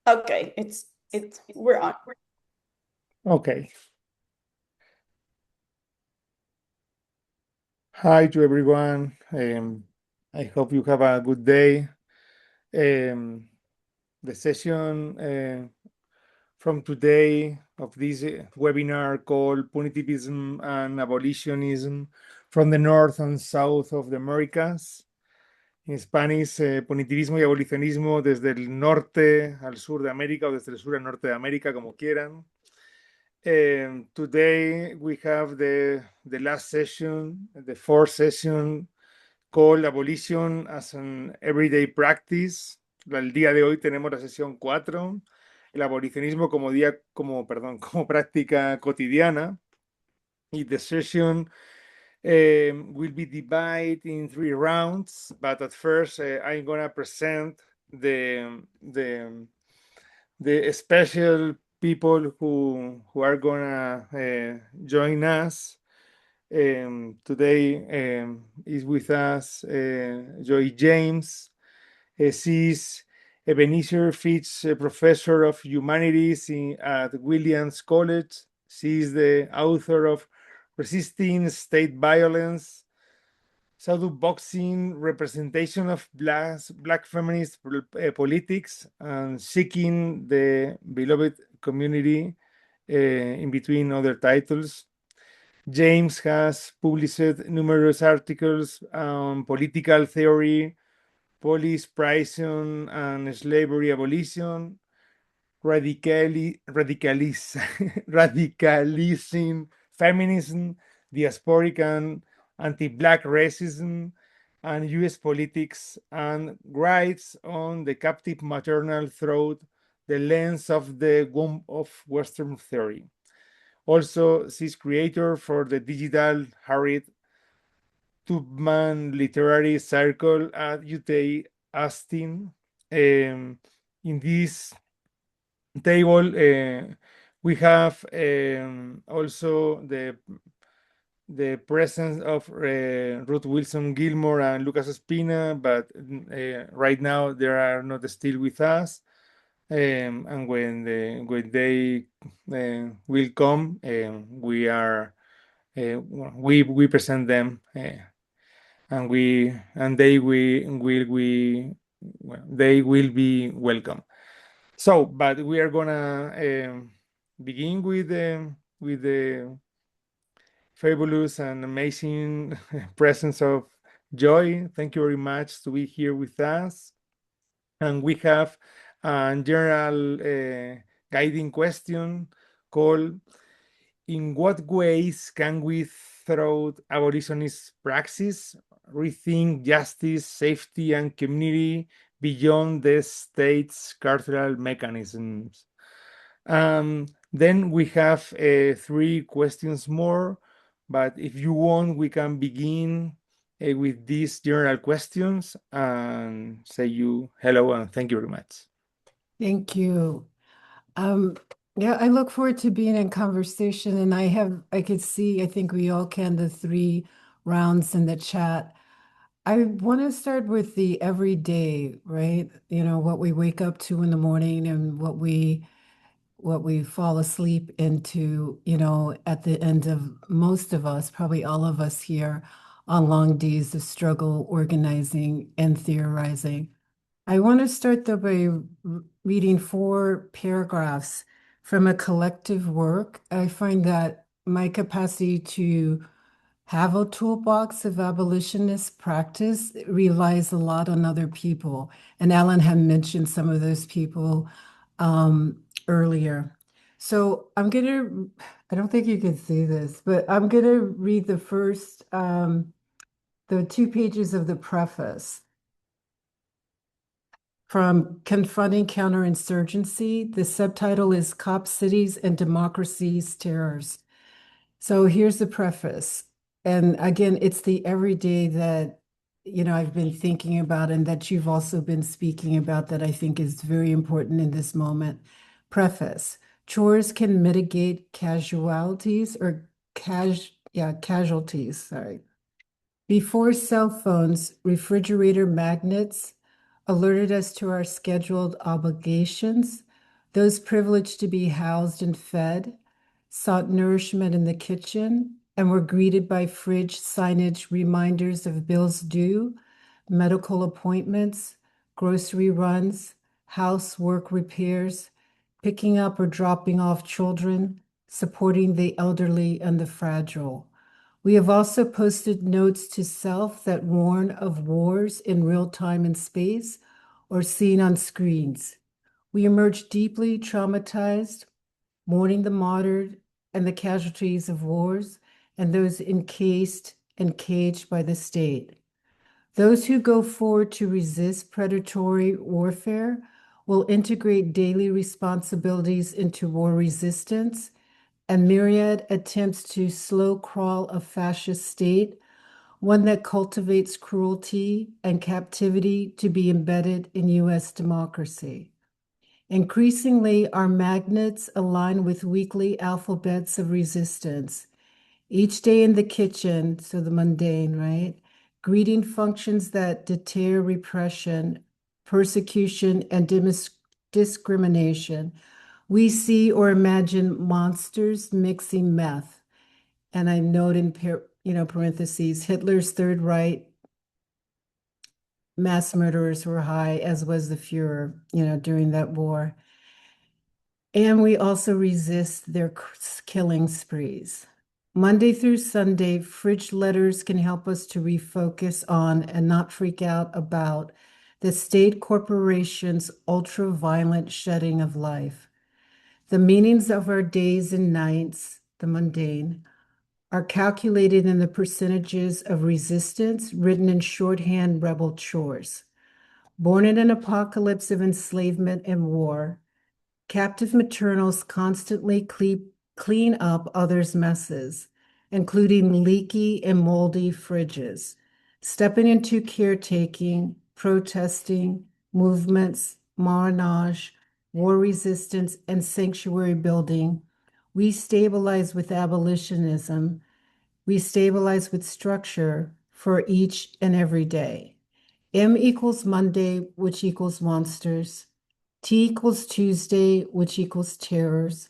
Okay, we're on. Okay. Hi to everyone. I hope you have a good day. The session from today of this webinar called Punitivism and Abolitionism from the North and South of the Americas. En Spanish, Punitivismo y Abolicionismo desde el norte al sur de América o desde el sur al norte de América, como quieran. Today we have the last session, the fourth session called Abolition as an Everyday Practice. El día de hoy tenemos la sesión 4, el abolicionismo como práctica cotidiana. Y the session will be divided in 3 rounds, but at first I'm gonna present the special people who are gonna join us. Today is with us Joy James. She's Ebenezer Fitz Professor of Humanities at Williams College. She's the author of Resisting State Violence, Shadow Boxing, Representation of Black Feminist Politics, and Seeking the Beloved Community, in between other titles. James has published numerous articles on political theory, police prison and slavery abolition, radicalizing feminism, diasporic and anti-Black racism, and U.S. politics, and writes on the captive maternal through the lens of the womb of Western theory. Also, she's creator for the digital Harriet Tubman Literary Circle at UT Austin. In this table, we have also the presence of Ruth Wilson Gilmore and Lucas Ospina, but right now they are not still with us. And when they will come, we present them, and they will be welcome. So, but we are gonna begin with the fabulous and amazing presence of Joy. Thank you very much to be here with us. And we have a general guiding question called, in what ways can we, through abolitionist praxis, rethink justice, safety, and community beyond the state's carceral mechanisms? Then we have 3 questions more, but if you want, we can begin with these general questions and say you hello and thank you very much. Thank you. Yeah, I look forward to being in conversation, and I could see, I think we all can, the 3 rounds in the chat. I want to start with the everyday, right? You know, what we wake up to in the morning and what we fall asleep into, you know, at the end of most of us, probably all of us here, on long days of struggle, organizing, and theorizing. I want to start though by reading 4 paragraphs from a collective work. I find that my capacity to have a toolbox of abolitionist practice relies a lot on other people. And Alan had mentioned some of those people earlier. So I don't think you can see this, but I'm gonna read the first, the 2 pages of the preface. From Confronting Counterinsurgency, the subtitle is Cop Cities and Democracy's Terrors. So here's the preface. And again, it's the everyday that, you know, I've been thinking about and that you've also been speaking about that I think is very important in this moment. Preface. Chores can mitigate casualties. Sorry. Before cell phones, refrigerator magnets alerted us to our scheduled obligations. Those privileged to be housed and fed sought nourishment in the kitchen and were greeted by fridge signage reminders of bills due, medical appointments, grocery runs, housework repairs, picking up or dropping off children, supporting the elderly and the fragile. We have also posted notes to self that warn of wars in real time and space or seen on screens. We emerge deeply traumatized, mourning the martyred and the casualties of wars and those encased and caged by the state. Those who go forward to resist predatory warfare will integrate daily responsibilities into war resistance and myriad attempts to slow crawl a fascist state, one that cultivates cruelty and captivity to be embedded in U.S. democracy. Increasingly, our magnets align with weekly alphabets of resistance. Each day in the kitchen, so the mundane, right? Greeting functions that deter repression, persecution, and discrimination. We see or imagine monsters mixing meth. And I note in parentheses, Hitler's Third Reich mass murderers were high, as was the Fuhrer, during that war. And we also resist their killing sprees. Monday through Sunday, fridge letters can help us to refocus on and not freak out about the state corporation's ultra-violent shedding of life. The meanings of our days and nights, the mundane, are calculated in the percentages of resistance written in shorthand rebel chores. Born in an apocalypse of enslavement and war, captive maternals constantly clean up others' messes, including leaky and moldy fridges, stepping into caretaking, protesting, movements, marronage, war resistance, and sanctuary building. We stabilize with abolitionism. We stabilize with structure for each and every day. M equals Monday, which equals monsters. T equals Tuesday, which equals terrors.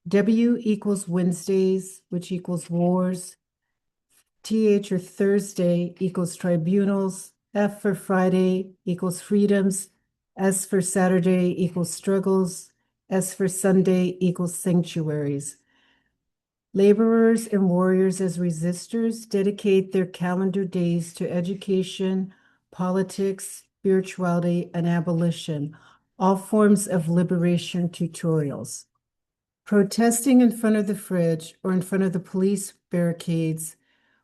W equals Wednesdays, which equals wars. TH or Thursday equals tribunals. F for Friday equals freedoms. S for Saturday equals struggles. S for Sunday equals sanctuaries. Laborers and warriors as resistors dedicate their calendar days to education, politics, spirituality, and abolition, all forms of liberation tutorials. Protesting in front of the fridge or in front of the police barricades,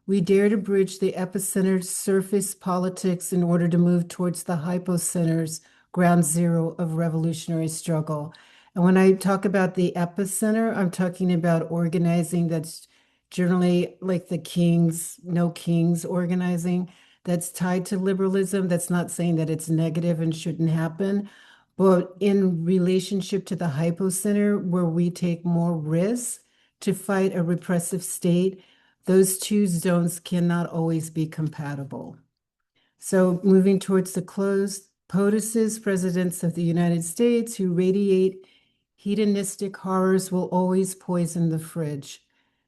we dare to bridge the epicenter's surface politics in order to move towards the hypocenter's ground zero of revolutionary struggle. And when I talk about the epicenter, I'm talking about organizing that's generally like the kings, no kings organizing, that's tied to liberalism. That's not saying that it's negative and shouldn't happen, but in relationship to the hypocenter, where we take more risks to fight a repressive state, those two zones cannot always be compatible. So moving towards the close, POTUS's, presidents of the United States who radiate hedonistic horrors will always poison the fridge.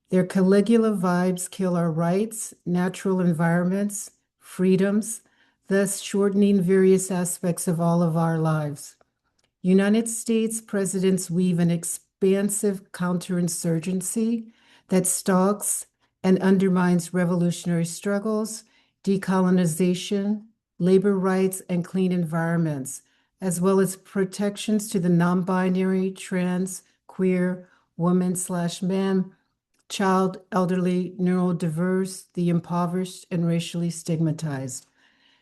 Their Caligula vibes kill our rights, natural environments, freedoms, thus shortening various aspects of all of our lives. United States presidents weave an expansive counterinsurgency that stalks and undermines revolutionary struggles, decolonization, labor rights, and clean environments, as well as protections to the non-binary, trans, queer, woman/man, child, elderly, neurodiverse, the impoverished, and racially stigmatized.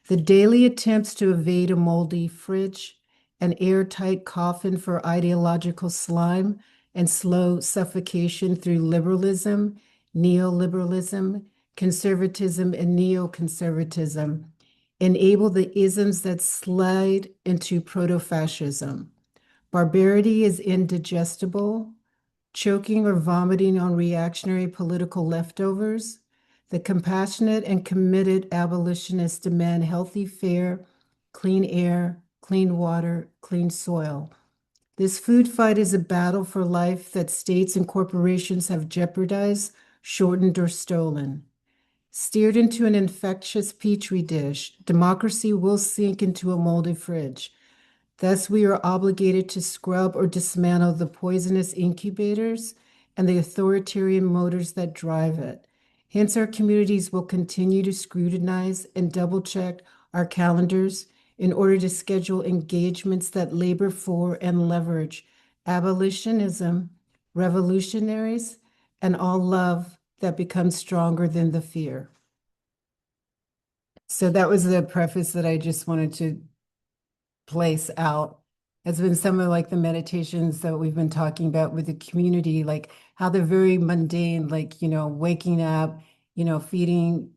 The daily attempts to evade a moldy fridge, an airtight coffin for ideological slime, and slow suffocation through liberalism, neoliberalism, conservatism, and neoconservatism enable the isms that slide into proto-fascism. Barbarity is indigestible, choking or vomiting on reactionary political leftovers. The compassionate and committed abolitionists demand healthy, fair, clean air, clean water, clean soil. This food fight is a battle for life that states and corporations have jeopardized, shortened, or stolen. Steered into an infectious petri dish, democracy will sink into a molded fridge. Thus, we are obligated to scrub or dismantle the poisonous incubators and the authoritarian motors that drive it. Hence, our communities will continue to scrutinize and double-check our calendars in order to schedule engagements that labor for and leverage abolitionism, revolutionaries, and all love that becomes stronger than the fear. So that was the preface that I just wanted to place out. Has been some of like the meditations that we've been talking about with the community, like how they're very mundane, like, waking up, feeding,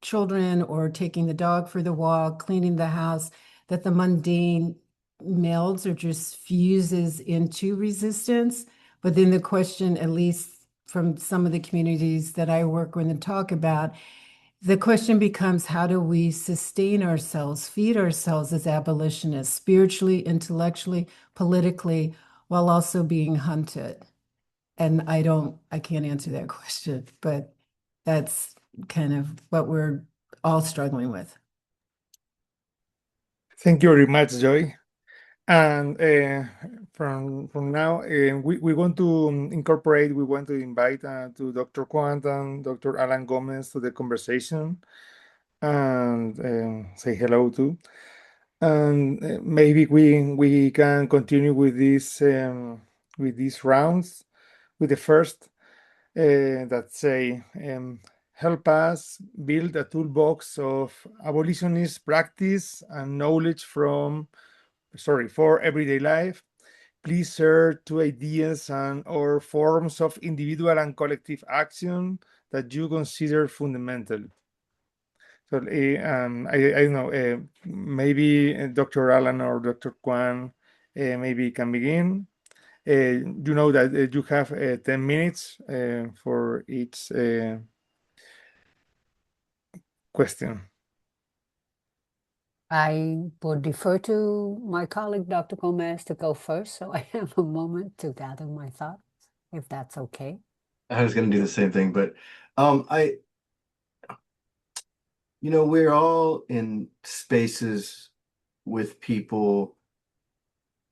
children or taking the dog for the walk, cleaning the house, that the mundane melds or just fuses into resistance. But then the question, at least from some of the communities that I work with and talk about, the question becomes, how do we sustain ourselves, feed ourselves as abolitionists, spiritually, intellectually, politically, while also being hunted? And I can't answer that question, but that's kind of what we're all struggling with. Thank you very much, Joy. And from now, we want to incorporate, we want to invite to Dr. Quant and Dr. Alan Gomez to the conversation and say hello too. And maybe we can continue with these rounds, with the first that say, help us build a toolbox of abolitionist practice and knowledge for everyday life. Please share 2 ideas or forms of individual and collective action that you consider fundamental. So I don't know, maybe Dr. Alan or Dr. Kwan maybe can begin. You know that you have 10 minutes for each question. I would defer to my colleague, Dr. Gomez, to go first, so I have a moment to gather my thoughts, if that's okay. I was going to do the same thing, but we're all in spaces with people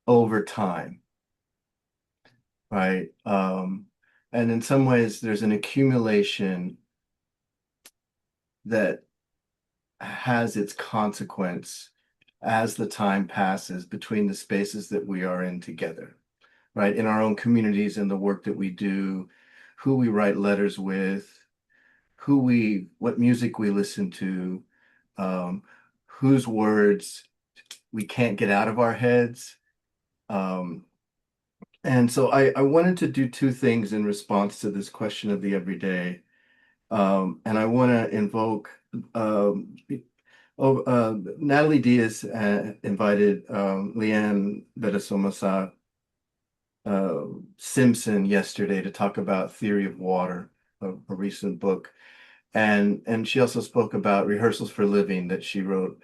over time, right? And in some ways, there's an accumulation that has its consequence as the time passes between the spaces that we are in together, right? In our own communities and the work that we do, who we write letters with, what music we listen to, whose words we can't get out of our heads. And so I wanted to do 2 things in response to this question of the everyday. And I want to invoke Natalie Diaz invited Leanne Bedesomasa Simpson yesterday to talk about Theory of Water, a recent book. And she also spoke about Rehearsals for Living that she wrote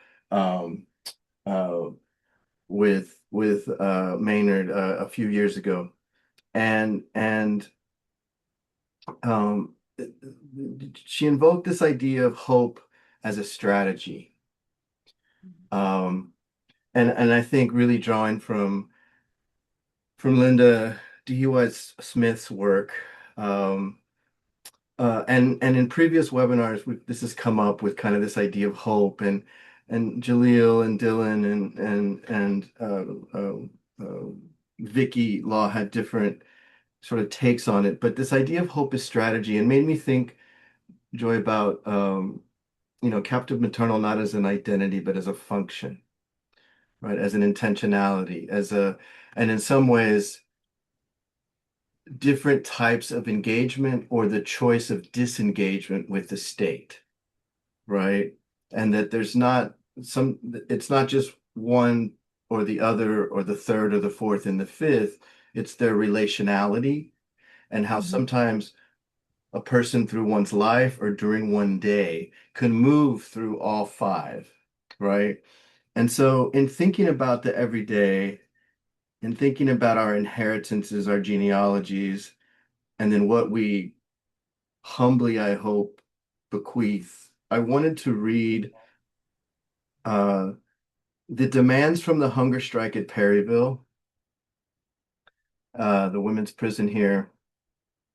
with Maynard a few years ago. And she invoked this idea of hope as a strategy. And I think really drawing from Linda D. White Smith's work, and in previous webinars, this has come up with kind of this idea of hope, and Jaleel and Dylan and Vicky Law had different sort of takes on it, but this idea of hope as strategy, and made me think, Joy, about captive maternal not as an identity but as a function, right? As an intentionality, and in some ways different types of engagement or the choice of disengagement with the state, right? And that there's it's not just one or the other or the third or the fourth and the fifth, it's their relationality, and how sometimes a person through one's life or during one day can move through all 5, right? And so in thinking about the everyday, in thinking about our inheritances, our genealogies, and then what we humbly, I hope, bequeath, I wanted to read the demands from the hunger strike at Perryville, the women's prison here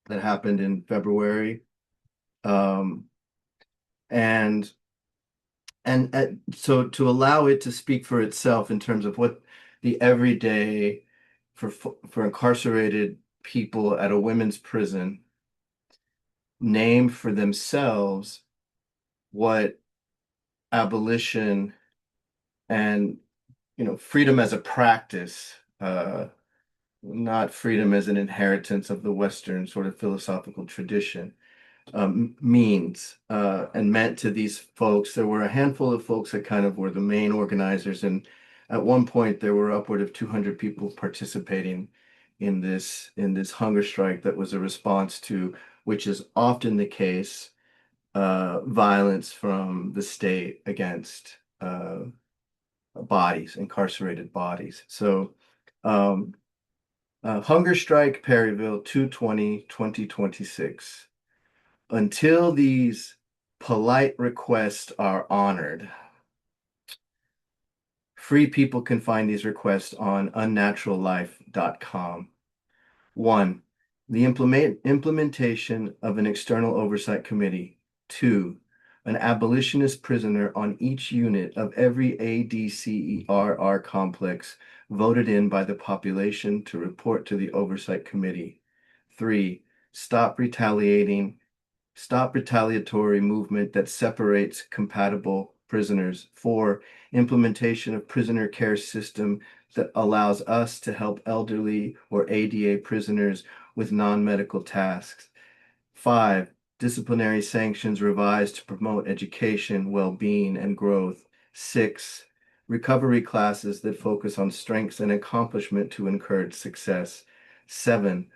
that happened in February. And so to allow it to speak for itself in terms of what the everyday for incarcerated people at a women's prison name for themselves what abolition and freedom as a practice, not freedom as an inheritance of the Western sort of philosophical tradition, means and meant to these folks. There were a handful of folks that kind of were the main organizers, and at one point there were upward of 200 people participating in this hunger strike that was a response to, which is often the case, violence from the state against incarcerated bodies. So hunger strike Perryville 2/20/2026. Until these polite requests are honored, free people can find these requests on unnaturallife.com. 1. The implementation of an external oversight committee. 2. An abolitionist prisoner on each unit of every ADCERR complex voted in by the population to report to the oversight committee. 3. Stop retaliatory movement that separates compatible prisoners. 4. Implementation of prisoner care system that allows us to help elderly or ADA prisoners with non-medical tasks. 5. Disciplinary sanctions revised to promote education, well-being, and growth. 6. Recovery classes that focus on strengths and accomplishment to encourage success. 7.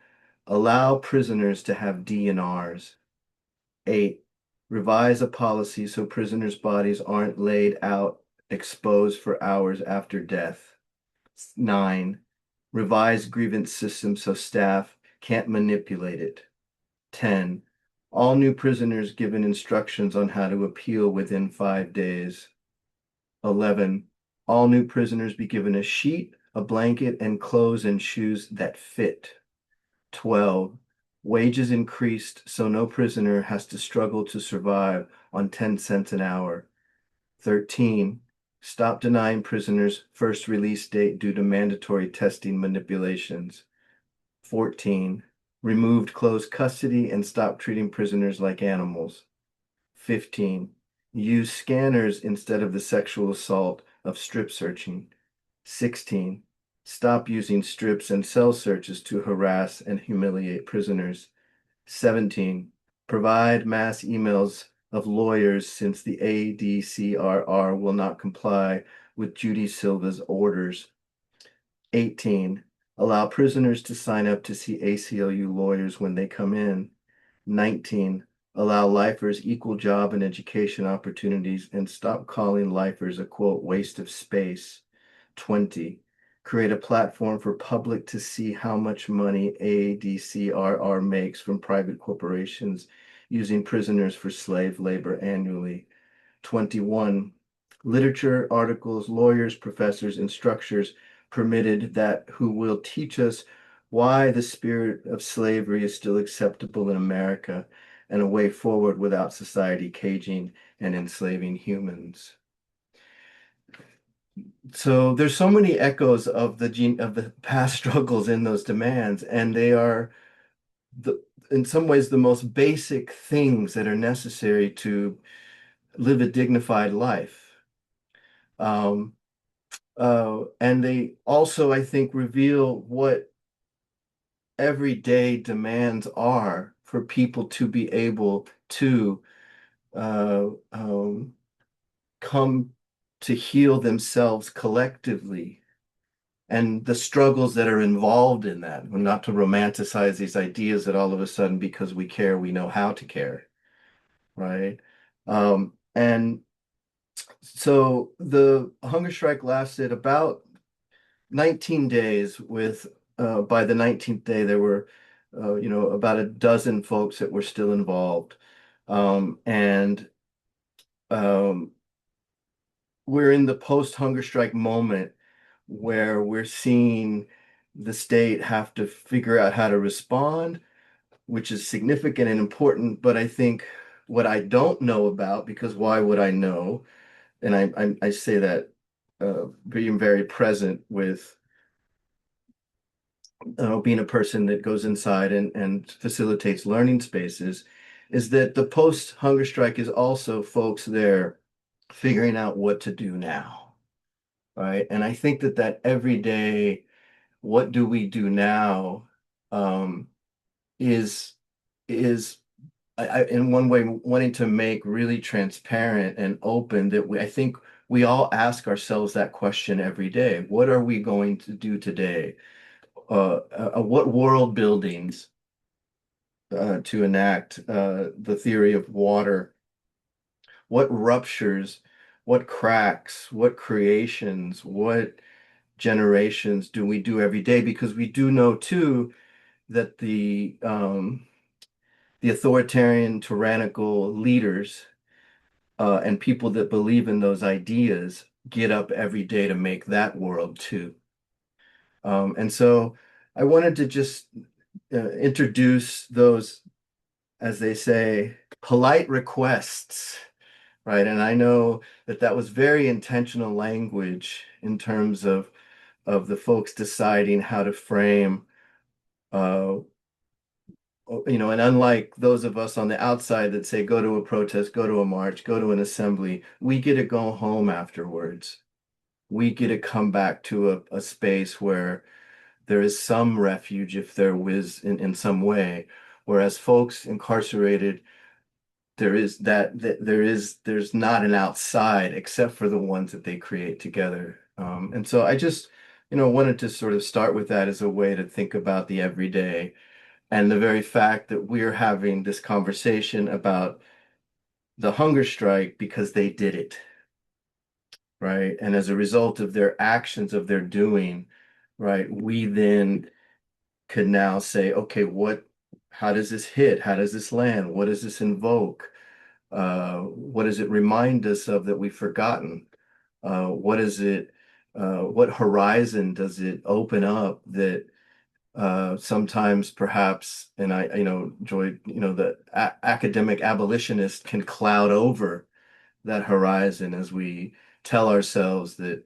Allow prisoners to have DNRs. 8. Revise a policy so prisoners' bodies aren't laid out exposed for hours after death. 9. Revise grievance system so staff can't manipulate it. 10. All new prisoners given instructions on how to appeal within 5 days. 11. All new prisoners be given a sheet, a blanket, and clothes and shoes that fit. 12. Wages increased so no prisoner has to struggle to survive on 10 cents an hour. 13. Stop denying prisoners first release date due to mandatory testing manipulations. 14. Removed closed custody and stop treating prisoners like animals. 15. Use scanners instead of the sexual assault of strip searching. 16. Stop using strips and cell searches to harass and humiliate prisoners. 17. Provide mass emails of lawyers since the ADCRR will not comply with Judy Silva's orders. 18. Allow prisoners to sign up to see ACLU lawyers when they come in. 19. Allow lifers equal job and education opportunities and stop calling lifers a quote waste of space. 20. Create a platform for public to see how much money ADCRR makes from private corporations using prisoners for slave labor annually. 21. Literature, articles, lawyers, professors, instructors permitted that who will teach us why the spirit of slavery is still acceptable in America and a way forward without society caging and enslaving humans. So there's so many echoes of the past struggles in those demands, and they are in some ways the most basic things that are necessary to live a dignified life. And they also, I think, reveal what everyday demands are for people to be able to come to heal themselves collectively, and the struggles that are involved in that. Not to romanticize these ideas that all of a sudden, because we care, we know how to care, right? And so the hunger strike lasted about 19 days with, by the 19th day, there were, about a dozen folks that were still involved. And we're in the post-hunger strike moment where we're seeing the state have to figure out how to respond, which is significant and important. But I think what I don't know about, because why would I know? And I say that being very present with being a person that goes inside and facilitates learning spaces, is that the post-hunger strike is also folks there figuring out what to do now, right? And I think that every day, what do we do now, is in one way wanting to make really transparent and open that I think we all ask ourselves that question every day. What are we going to do today? What world buildings to enact the theory of water? What ruptures, what cracks, what creations, what generations do we do every day? Because we do know too that the authoritarian, tyrannical leaders and people that believe in those ideas get up every day to make that world too. And so I wanted to just introduce those, as they say, polite requests, right? And I know that was very intentional language in terms of the folks deciding how to frame, and unlike those of us on the outside that say, go to a protest, go to a march, go to an assembly, we get to go home afterwards. We get to come back to a space where there is some refuge if there was in some way. Whereas folks incarcerated, there's not an outside except for the ones that they create together. And so I just, wanted to sort of start with that as a way to think about the everyday. And the very fact that we're having this conversation about the hunger strike because they did it, right? And as a result of their actions, of their doing, right, we then could now say, okay, how does this hit? How does this land? What does this invoke? What does it remind us of that we've forgotten? What horizon does it open up that sometimes perhaps, and Joy, the academic abolitionist can cloud over that horizon as we tell ourselves that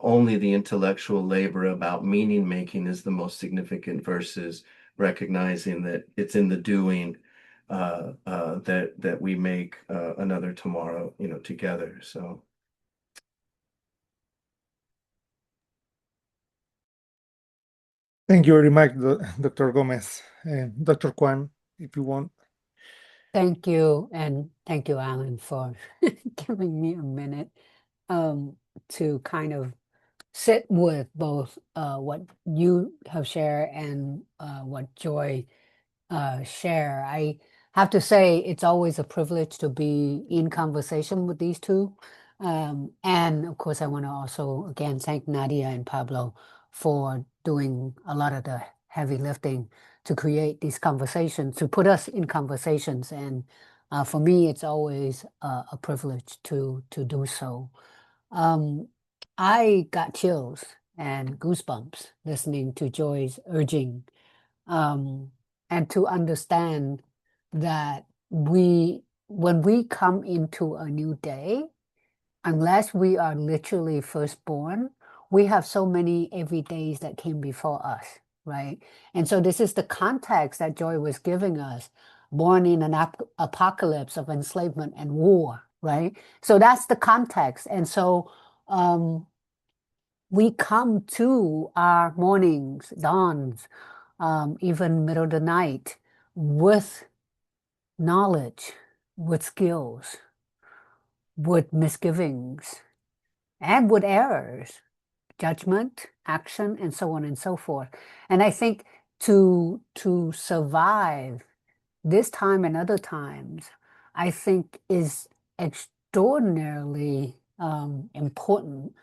only the intellectual labor about meaning making is the most significant versus recognizing that it's in the doing that we make another tomorrow, together. So. Thank you very much, Dr. Gomez. Dr. Kwan, if you want. Thank you, and thank you, Alan, for giving me a minute to kind of sit with both what you have shared and what Joy share. I have to say it's always a privilege to be in conversation with these two. And of course, I want to also, again, thank Nadia and Pablo for doing a lot of the heavy lifting to create these conversations, to put us in conversations. And for me, it's always a privilege to do so. I got chills and goosebumps listening to Joy's urging, and to understand that when we come into a new day, unless we are literally firstborn, we have so many everydays that came before us, right? And so this is the context that Joy was giving us, born in an apocalypse of enslavement and war, right? So that's the context. And so we come to our mornings, dawns, even middle of the night, with knowledge, with skills, with misgivings, and with errors, judgment, action, and so on and so forth. And I think to survive this time and other times, I think is extraordinarily important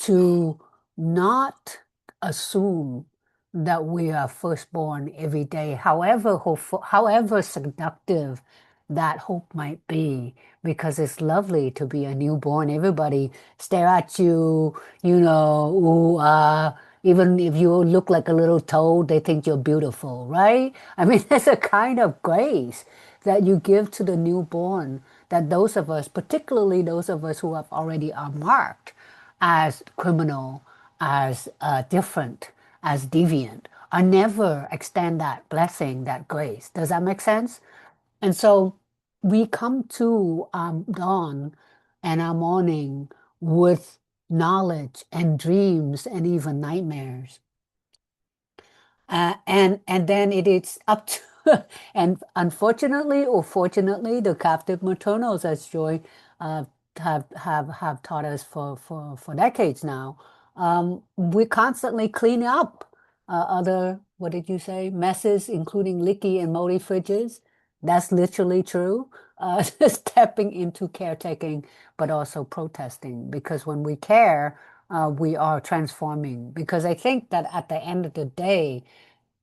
to not assume that we are firstborn every day, however hopeful, however seductive that hope might be, because it's lovely to be a newborn. Everybody stare at you, you know, ooh, even if you look like a little toad, they think you're beautiful, right? I mean, there's a kind of grace that you give to the newborn that those of us, particularly those of us who have already are marked as criminal, as different, as deviant, are never extend that blessing, that grace. Does that make sense? And so we come to dawn and our morning with knowledge and dreams and even nightmares. And then it is up to, and unfortunately or fortunately, the captive maternals, as Joy have taught us for decades now, we constantly clean up other, what did you say, messes, including leaky and moldy fridges. That's literally true. Stepping into caretaking, but also protesting, because when we care, we are transforming. Because I think that at the end of the day,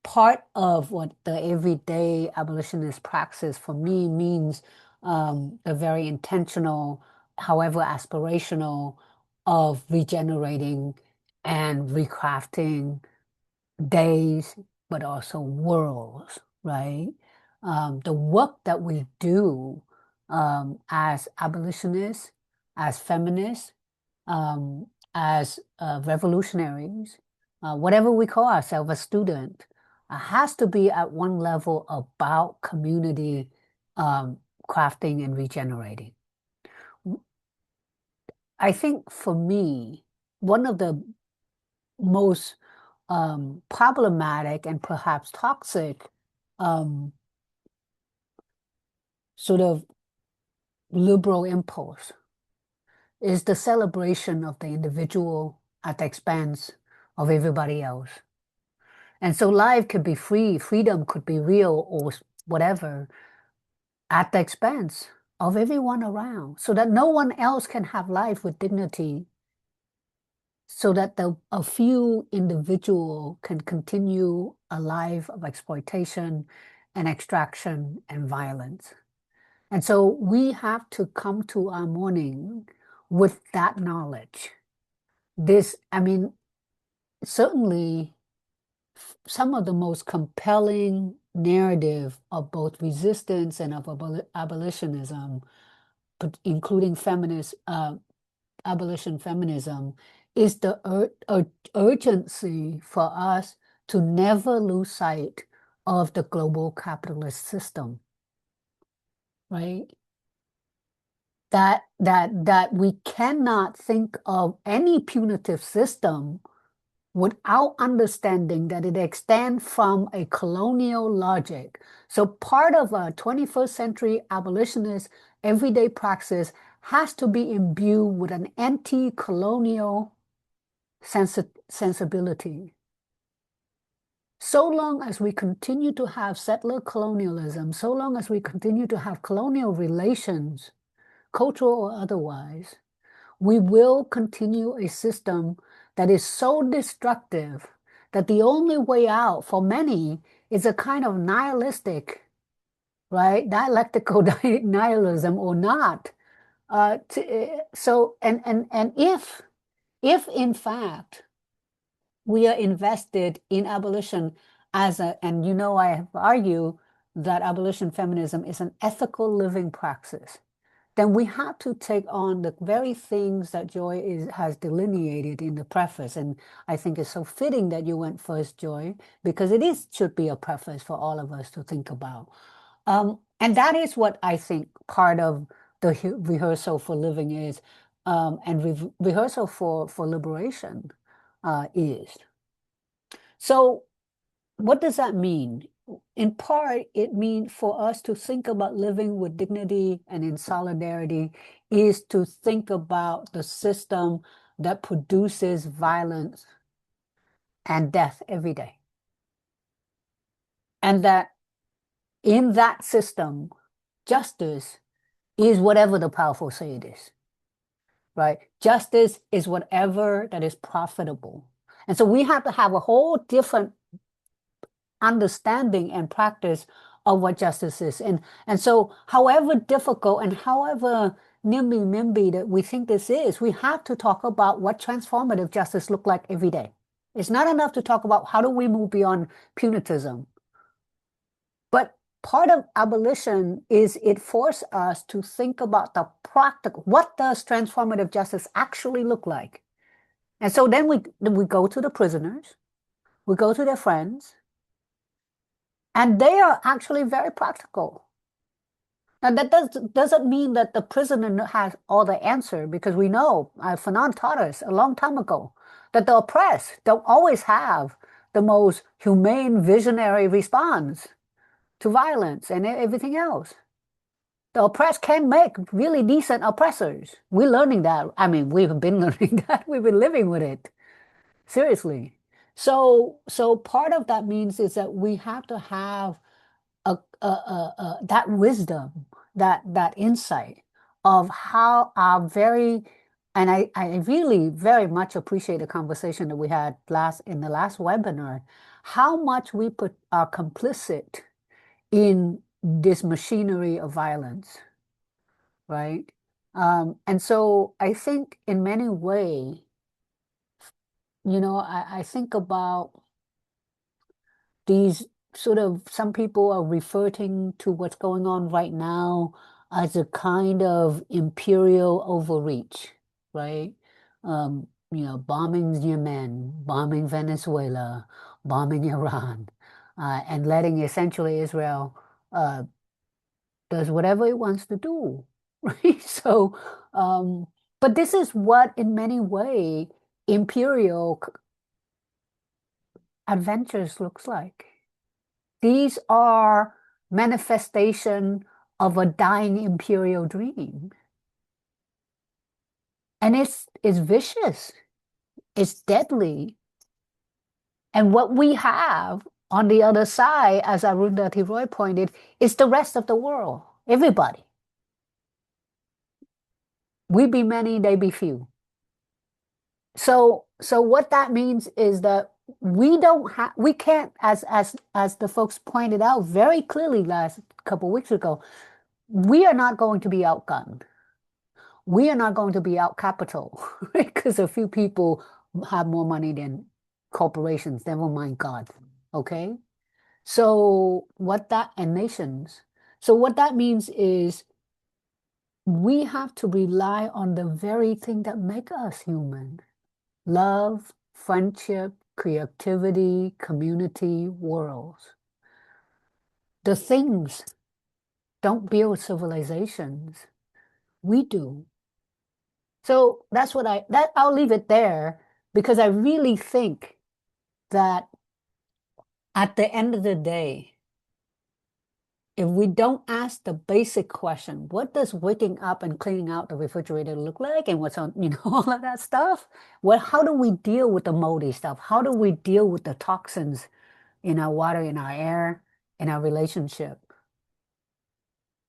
part of what the everyday abolitionist praxis for me means the very intentional, however aspirational, of regenerating and recrafting days, but also worlds, right? The work that we do as abolitionists, as feminists, as revolutionaries, whatever we call ourselves, a student, has to be at one level about community crafting and regenerating. I think for me, one of the most problematic and perhaps toxic sort of liberal impulse is the celebration of the individual at the expense of everybody else. And so life could be free, freedom could be real or whatever, at the expense of everyone around, so that no one else can have life with dignity, so that a few individual can continue a life of exploitation and extraction and violence. And so we have to come to our morning with that knowledge. This, I mean, certainly some of the most compelling narrative of both resistance and of abolitionism, including feminist abolition feminism, is the urgency for us to never lose sight of the global capitalist system, right? That we cannot think of any punitive system without understanding that it extends from a colonial logic. So part of a 21st century abolitionist everyday praxis has to be imbued with an anti-colonial sensibility. So long as we continue to have settler colonialism, so long as we continue to have colonial relations, cultural or otherwise, we will continue a system that is so destructive that the only way out for many is a kind of nihilistic, right, dialectical nihilism or not. So if in fact we are invested in abolition as and you know, I have argued that abolition feminism is an ethical living praxis, then we have to take on the very things that Joy has delineated in the preface. And I think it's so fitting that you went first, Joy, because it should be a preface for all of us to think about. And that is what I think part of the rehearsal for living is, and rehearsal for liberation is. So what does that mean? In part, it means for us to think about living with dignity and in solidarity is to think about the system that produces violence and death every day. And that in that system, justice is whatever the powerful say it is. right? Justice is whatever that is profitable. And so we have to have a whole different understanding and practice of what justice is. And so however difficult and however nimby-nimby that we think this is, we have to talk about what transformative justice look like every day. It's not enough to talk about how do we move beyond punitism. But part of abolition is it forces us to think about the practical, what does transformative justice actually look like? And so then we go to the prisoners, we go to their friends, and they are actually very practical. Now that doesn't mean that the prisoner has all the answer, because we know, Fanon taught us a long time ago, that the oppressed don't always have the most humane, visionary response to violence and everything else. The oppressed can make really decent oppressors. We're learning that. I mean, we've been learning that. We've been living with it. Seriously. So part of that means is that we have to have that wisdom, that insight of how our very, and I really very much appreciate the conversation that we had in the last webinar, how much we are complicit in this machinery of violence, right? And so I think in many ways, I think about these sort of, some people are referring to what's going on right now as a kind of imperial overreach, right? Bombing Yemen, bombing Venezuela, bombing Iran, and letting essentially Israel does whatever it wants to do, right? So, but this is what, in many ways, imperial adventures looks like. These are manifestation of a dying imperial dream. And it's vicious, it's deadly. And what we have on the other side, as Arundhati Roy pointed, is the rest of the world, everybody. We be many, they be few. So what that means is that we can't, as the folks pointed out very clearly last couple weeks ago, we are not going to be outgunned. We are not going to be out capital, right? Because a few people have more money than corporations, never mind God, okay? And nations. So what that means is we have to rely on the very thing that make us human. Love, friendship, creativity, community, worlds. The things don't build civilizations. We do. So that's what I'll leave it there, because I really think that at the end of the day, if we don't ask the basic question, what does waking up and cleaning out the refrigerator look like, and what's on, all of that stuff? How do we deal with the moldy stuff? How do we deal with the toxins in our water, in our air, in our relationship?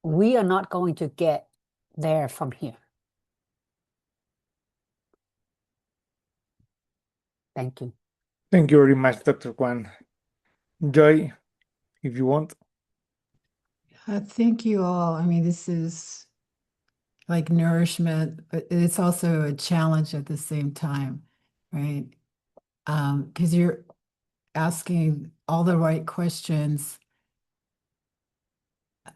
We are not going to get there from here. Thank you. Thank you very much, Dr. Kwan. Joy, if you want. Thank you all. I mean, this is like nourishment, but it's also a challenge at the same time, right? Because you're asking all the right questions.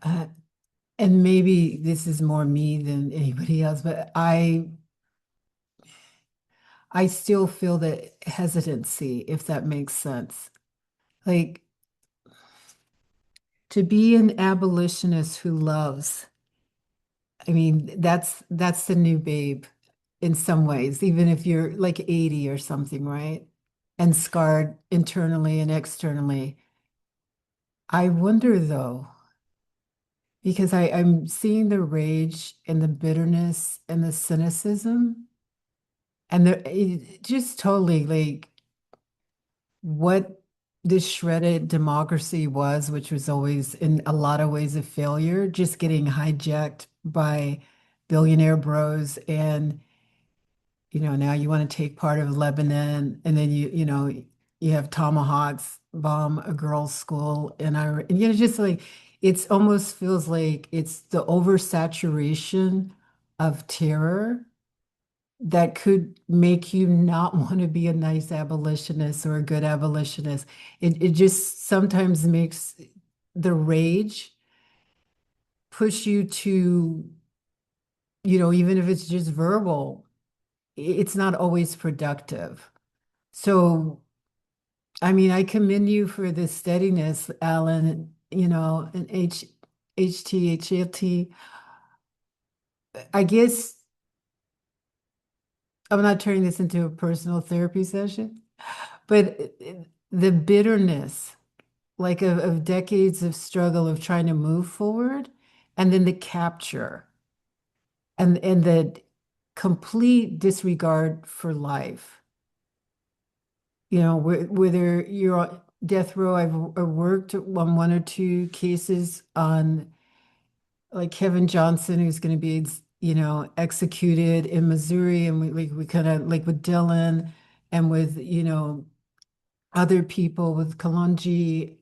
And maybe this is more me than anybody else, but I still feel that hesitancy, if that makes sense. Like, to be an abolitionist who loves, I mean, that's the new babe in some ways, even if you're like 80 or something, right? And scarred internally and externally. I wonder though, because I'm seeing the rage and the bitterness and the cynicism, and just totally like what this shredded democracy was, which was always in a lot of ways a failure, just getting hijacked by billionaire bros and now you want to take part of Lebanon, and then you have tomahawks bomb a girls' school in Iran. And just like it's almost feels like it's the oversaturation of terror that could make you not want to be a nice abolitionist or a good abolitionist. It just sometimes makes the rage push you to, even if it's just verbal, it's not always productive. So, I mean, I commend you for the steadiness, Alan, and HT. I guess I'm not turning this into a personal therapy session, but the bitterness, like of decades of struggle of trying to move forward, and then the capture and the complete disregard for life. Whether you're on death row, I've worked on one or two cases on like Kevin Johnson, who's going to be, executed in Missouri, and we kind of like with Dylan and with, other people with Kalonji,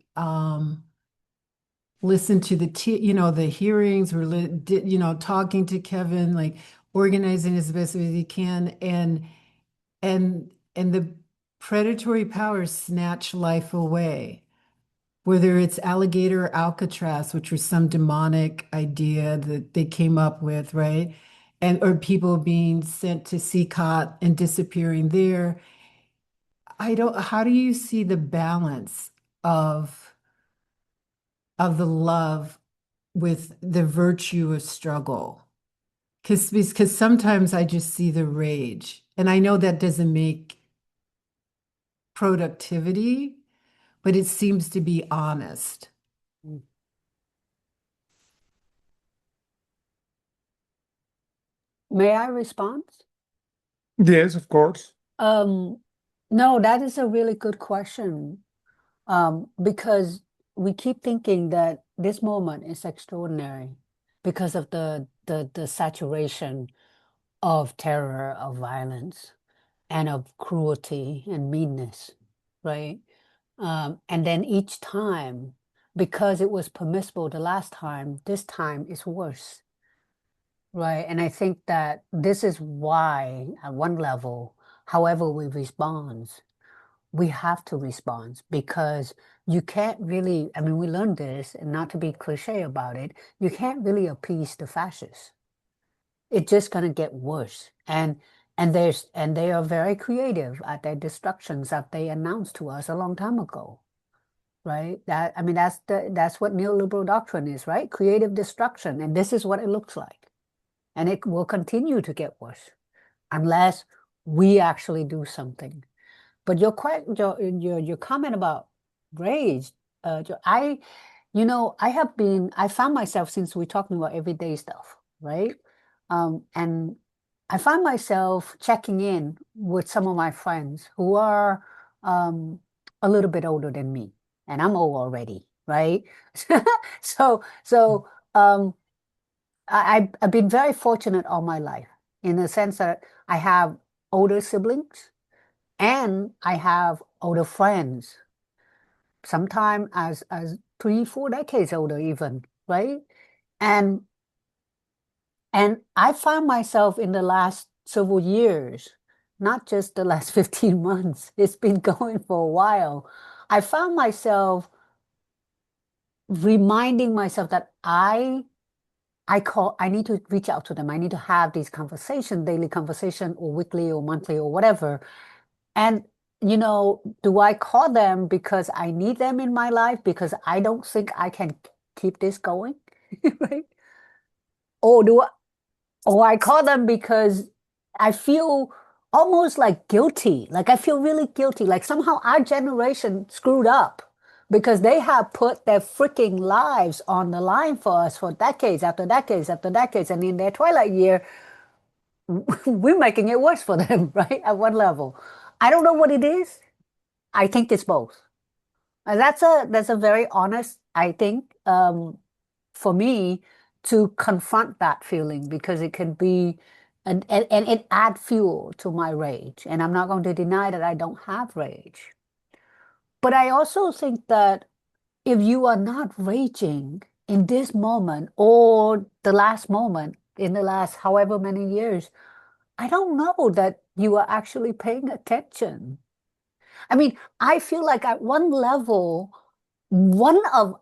listen to the hearings, we're talking to Kevin, like organizing as best as he can, and the predatory powers snatch life away, whether it's alligator or Alcatraz, which was some demonic idea that they came up with, right? Or people being sent to CCOT and disappearing there. How do you see the balance of the love with the virtue of struggle? Because sometimes I just see the rage, and I know that doesn't make productivity, but it seems to be honest. May I respond? Yes, of course. No, that is a really good question. Because we keep thinking that this moment is extraordinary because of the saturation of terror, of violence, and of cruelty and meanness, right? And then each time, because it was permissible the last time, this time is worse, right? And I think that this is why, at one level, however we respond, we have to respond, because you can't really, I mean, we learned this, and not to be cliche about it, you can't really appease the fascists. It's just going to get worse. And they are very creative at their destructions that they announced to us a long time ago, right? That's what neoliberal doctrine is, right? Creative destruction. And this is what it looks like. And it will continue to get worse unless we actually do something. But your comment about rage, I found myself, since we're talking about everyday stuff, right? And I found myself checking in with some of my friends who are a little bit older than me, and I'm old already, right? So I've been very fortunate all my life in the sense that I have older siblings and I have older friends, sometimes as 3-4 decades older even, right? And I found myself in the last several years, not just the last 15 months, it's been going for a while. I found myself reminding myself that I need to reach out to them. I need to have these conversations, daily conversation or weekly or monthly or whatever. And, do I call them because I need them in my life because I don't think I can keep this going, right? Or I call them because I feel almost like guilty. Like I feel really guilty. Like somehow our generation screwed up because they have put their freaking lives on the line for us for decades after decades after decades. And in their twilight year, we're making it worse for them, right? At one level. I don't know what it is. I think it's both. And that's a very honest, I think, for me to confront that feeling, because it can be and it adds fuel to my rage. And I'm not going to deny that I don't have rage. But I also think that if you are not raging in this moment or the last moment in the last however many years, I don't know that you are actually paying attention. I mean, I feel like at one level, one of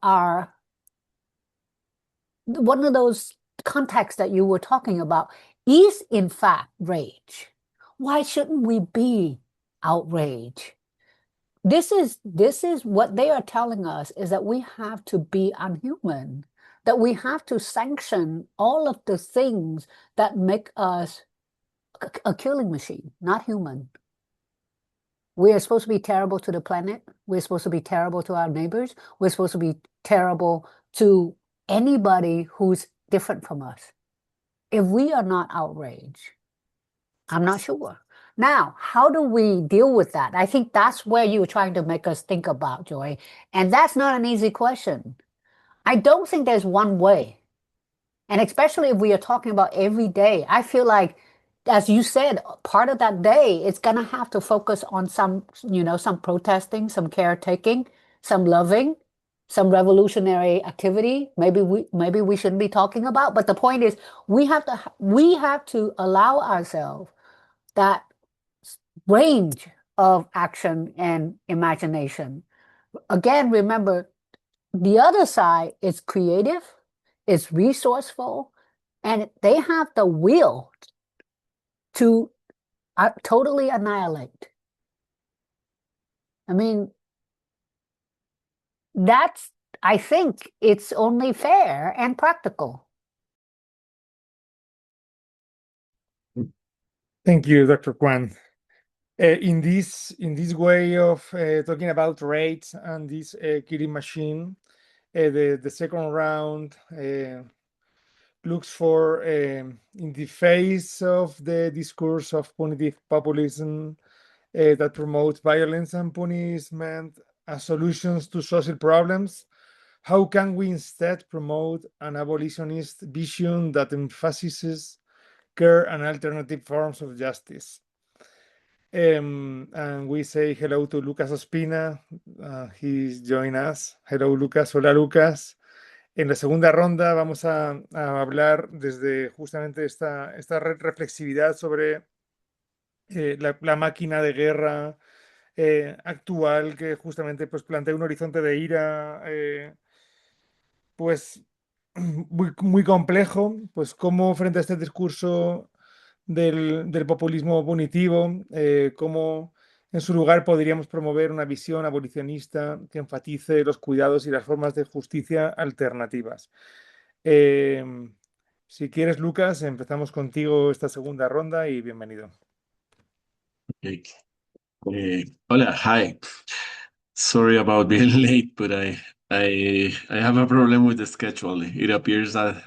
those contexts that you were talking about is in fact rage. Why shouldn't we be outraged? This is what they are telling us, is that we have to be unhuman, that we have to sanction all of the things that make us a killing machine, not human. We are supposed to be terrible to the planet. We're supposed to be terrible to our neighbors. We're supposed to be terrible to anybody who's different from us. If we are not outraged, I'm not sure. Now, how do we deal with that? I think that's where you were trying to make us think about, Joy. And that's not an easy question. I don't think there's one way. And especially if we are talking about every day, I feel like, as you said, part of that day, it's going to have to focus on some protesting, some caretaking, some loving, some revolutionary activity. Maybe we shouldn't be talking about. But the point is, we have to allow ourselves that range of action and imagination. Again, remember, the other side is creative, is resourceful, and they have the will to totally annihilate. I mean, I think it's only fair and practical. Thank you, Dr. Kwan. In this way of talking about rates and this killing machine, the second round looks for, in the face of the discourse of punitive populism that promotes violence and punishment as solutions to social problems, how can we instead promote an abolitionist vision that emphasizes care and alternative forms of justice? And we say hello to Lucas Ospina. He's joined us. Hello, Lucas. Hola, Lucas. En la segunda ronda vamos a hablar desde justamente esta reflexividad sobre la máquina de guerra actual, que justamente pues plantea un horizonte de ira pues muy complejo, pues cómo frente a este discurso del populismo punitivo, cómo en su lugar podríamos promover una visión abolicionista que enfatice los cuidados y las formas de justicia alternativas. Si quieres, Lucas, empezamos contigo esta segunda ronda y bienvenido. Okay. Hola, hi. Sorry about being late, but I have a problem with the schedule. It appears at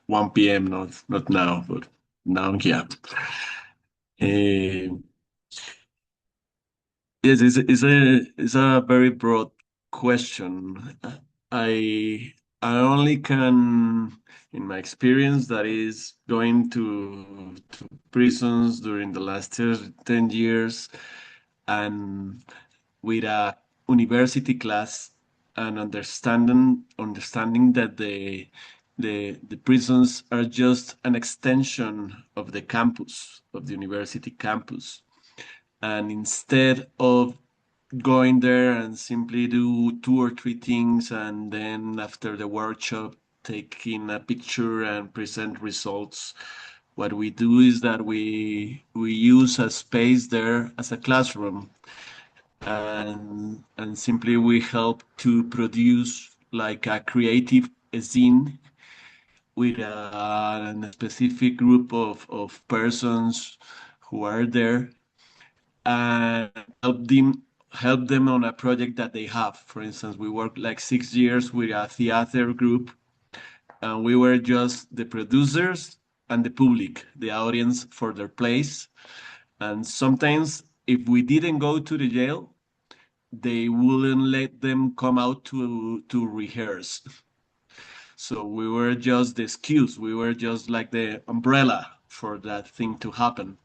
1 p.m., not now, but now, yeah. Yes, it's a very broad question. I only can, in my experience, that is going to prisons during the last 10 years, and with a university class, and understanding that the prisons are just an extension of the campus, of the university campus. And instead of going there and simply do 2 or 3 things, and then after the workshop taking a picture and present results, what we do is that we use a space there as a classroom, and simply we help to produce like a creative zine with a specific group of persons who are there, and help them on a project that they have. For instance, we worked like 6 years with a theater group, and we were just the producers and the public, the audience for their plays. And sometimes if we didn't go to the jail, they wouldn't let them come out to rehearse. So we were just the excuse, we were just like the umbrella for that thing to happen.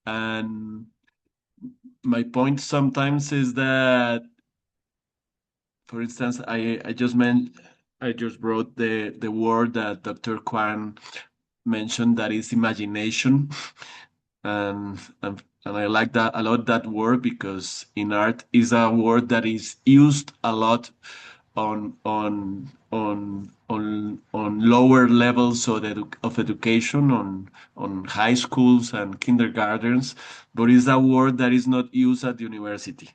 And my point sometimes is that, for instance, I just brought the word that Dr. Kwan mentioned, that is imagination, and I like that a lot, that word, because in art is a word that is used a lot on lower levels of education, on high schools and kindergartens, but it's a word that is not used at the university,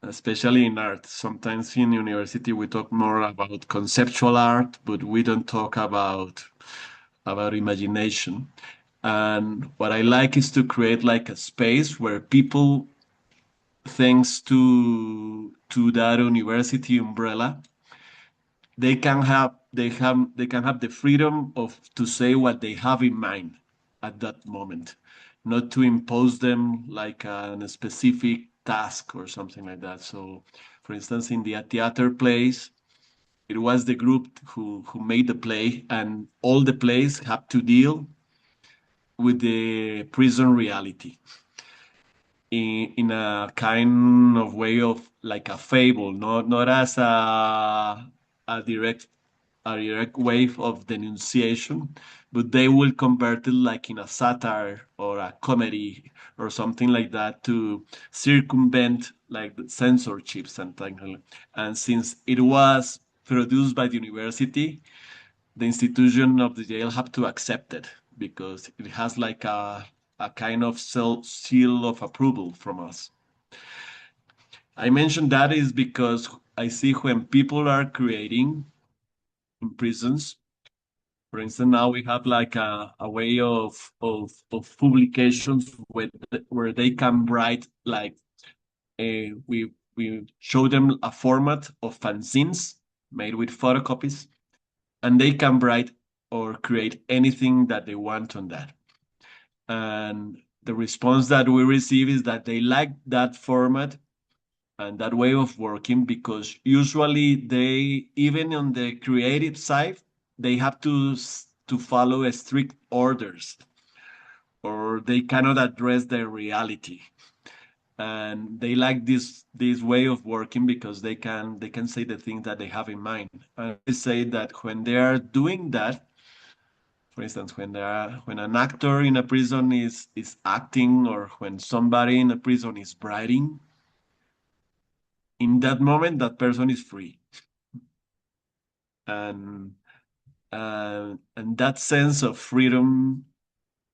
especially in art. Sometimes in university we talk more about conceptual art, but we don't talk about imagination. And what I like is to create like a space where people, thanks to that university umbrella, they can have the freedom to say what they have in mind at that moment, not to impose them like a specific task or something like that. So, for instance, in the theater plays, it was the group who made the play, and all the plays have to deal with the prison reality in a kind of way of like a fable, not as a direct wave of denunciation, but they will convert it like in a satire or a comedy or something like that, to circumvent like the censorships and things like that. And since it was produced by the university, the institution of the jail have to accept it, because it has like a kind of seal of approval from us. I mentioned that is because I see when people are creating in prisons, for instance, now we have like a way of publications where they can write like we show them a format of fanzines made with photocopies, and they can write or create anything that they want on that. And the response that we receive is that they like that format and that way of working, because usually they, even on the creative side, they have to follow strict orders, or they cannot address their reality. And they like this way of working because they can say the things that they have in mind. And they say that when they are doing that, for instance, when an actor in a prison is acting, or when somebody in a prison is writing, in that moment that person is free. And that sense of freedom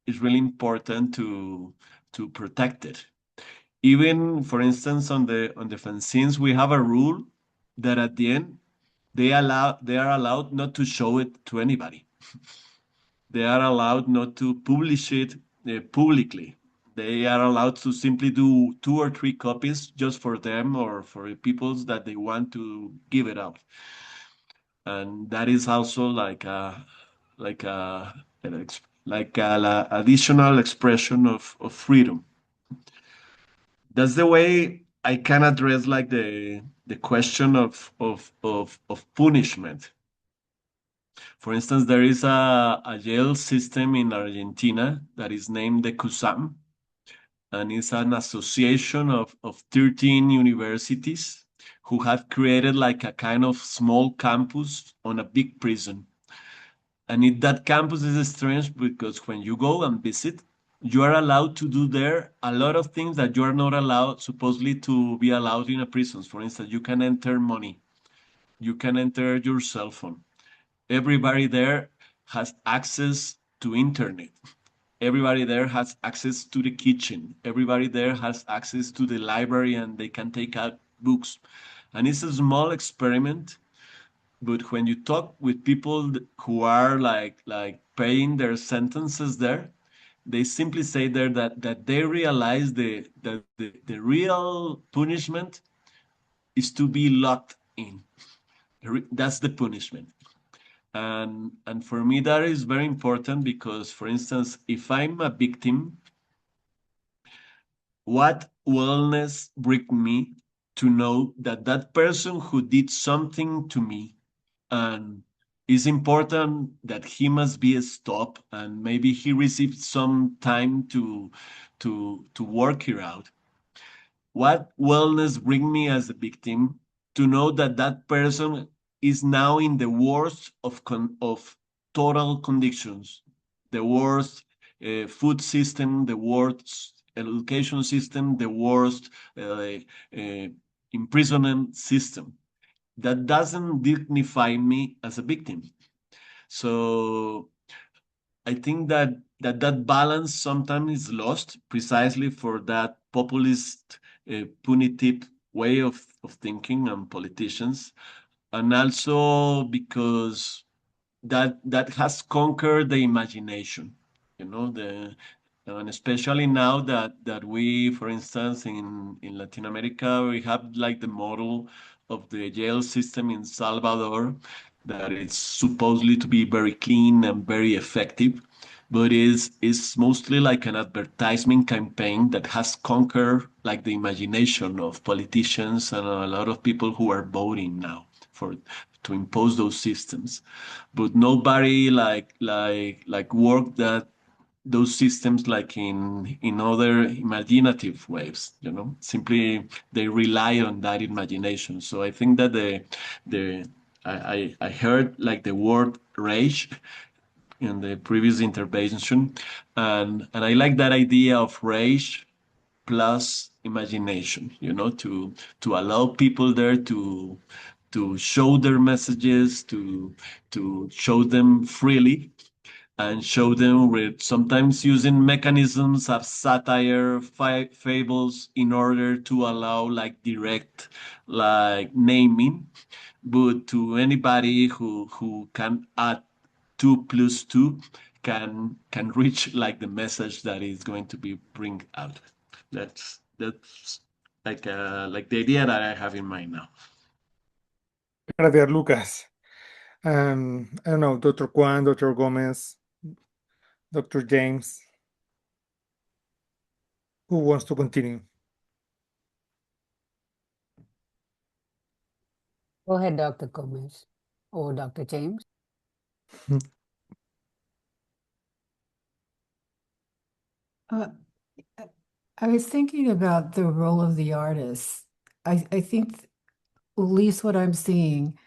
is really important to protect it. Even, for instance, on the fanzines, we have a rule that at the end they are allowed not to show it to anybody. They are allowed not to publish it publicly. They are allowed to simply do 2 or 3 copies just for them, or for people that they want to give it out. And that is also like an additional expression of freedom. That's the way I can address like the question of punishment. For instance, there is a jail system in Argentina that is named the CUSAM, and it's an association of 13 universities who have created like a kind of small campus on a big prison. And that campus is strange because when you go and visit, you are allowed to do there a lot of things that you are not allowed, supposedly, to be allowed in a prison. For instance, you can enter money. You can enter your cell phone. Everybody there has access to internet. Everybody there has access to the kitchen. Everybody there has access to the library, and they can take out books. And it's a small experiment, but when you talk with people who are like paying their sentences there, they simply say there that they realize that the real punishment is to be locked in. That's the punishment. And for me, that is very important because, for instance, if I'm a victim, what wellness brings me to know that that person who did something to me and it's important that he must be stopped, and maybe he received some time to work it out. What wellness bring me as a victim to know that that person is now in the worst of total conditions, the worst food system, the worst education system, the worst imprisonment system. That doesn't dignify me as a victim. So I think that balance sometimes is lost precisely for that populist, punitive way of thinking and politicians, and also because that has conquered the imagination, and especially now that we, for instance, in Latin America, we have like the model of the jail system in Salvador, that it's supposedly to be very clean and very effective, but is mostly like an advertisement campaign that has conquered like the imagination of politicians and a lot of people who are voting now for to impose those systems. But nobody like work that those systems like in other imaginative ways, simply they rely on that imagination. So I think that I heard like the word rage in the previous intervention, and I like that idea of rage plus imagination, to allow people there to show their messages, to show them freely, and show them with sometimes using mechanisms of satire, fables, in order to allow like direct like naming, but to anybody who can add 2 + 2 can reach like the message that is going to be bring out. That's like the idea that I have in mind now. Gracias, Lucas. I don't know, Dr. Juan, Dr. Gomez, Dr. James, who wants to continue? Go ahead, Dr. Gomez or Dr. James. I was thinking about the role of the artist. I think at least what I'm seeing,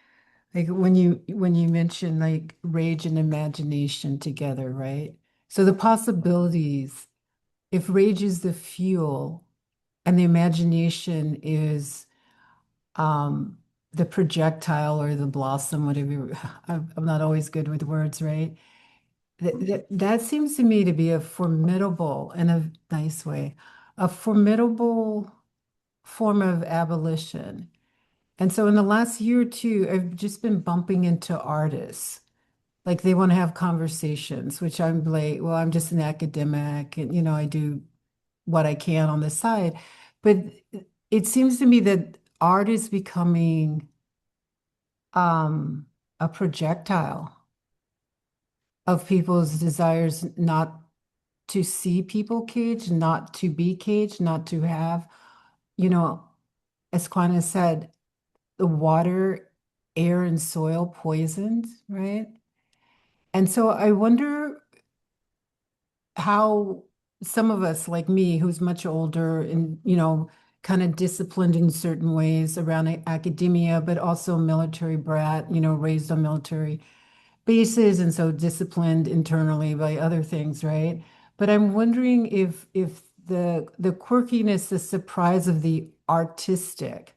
like when you mention like rage and imagination together, right? So the possibilities, if rage is the fuel and the imagination is the projectile or the blossom, whatever. I'm not always good with words, right? That seems to me to be a formidable, in a nice way, a formidable form of abolition. And so in the last year or two, I've just been bumping into artists. Like they want to have conversations, which I'm like, well, I'm just an academic and, I do what I can on the side. But it seems to me that art is becoming a projectile of people's desires not to see people caged, not to be caged, not to have, as Quana said, the water, air, and soil poisoned, right? And so I wonder how some of us, like me, who's much older and, kind of disciplined in certain ways around academia, but also military brat, raised on military bases, and so disciplined internally by other things, right? But I'm wondering if the quirkiness, the surprise of the artistic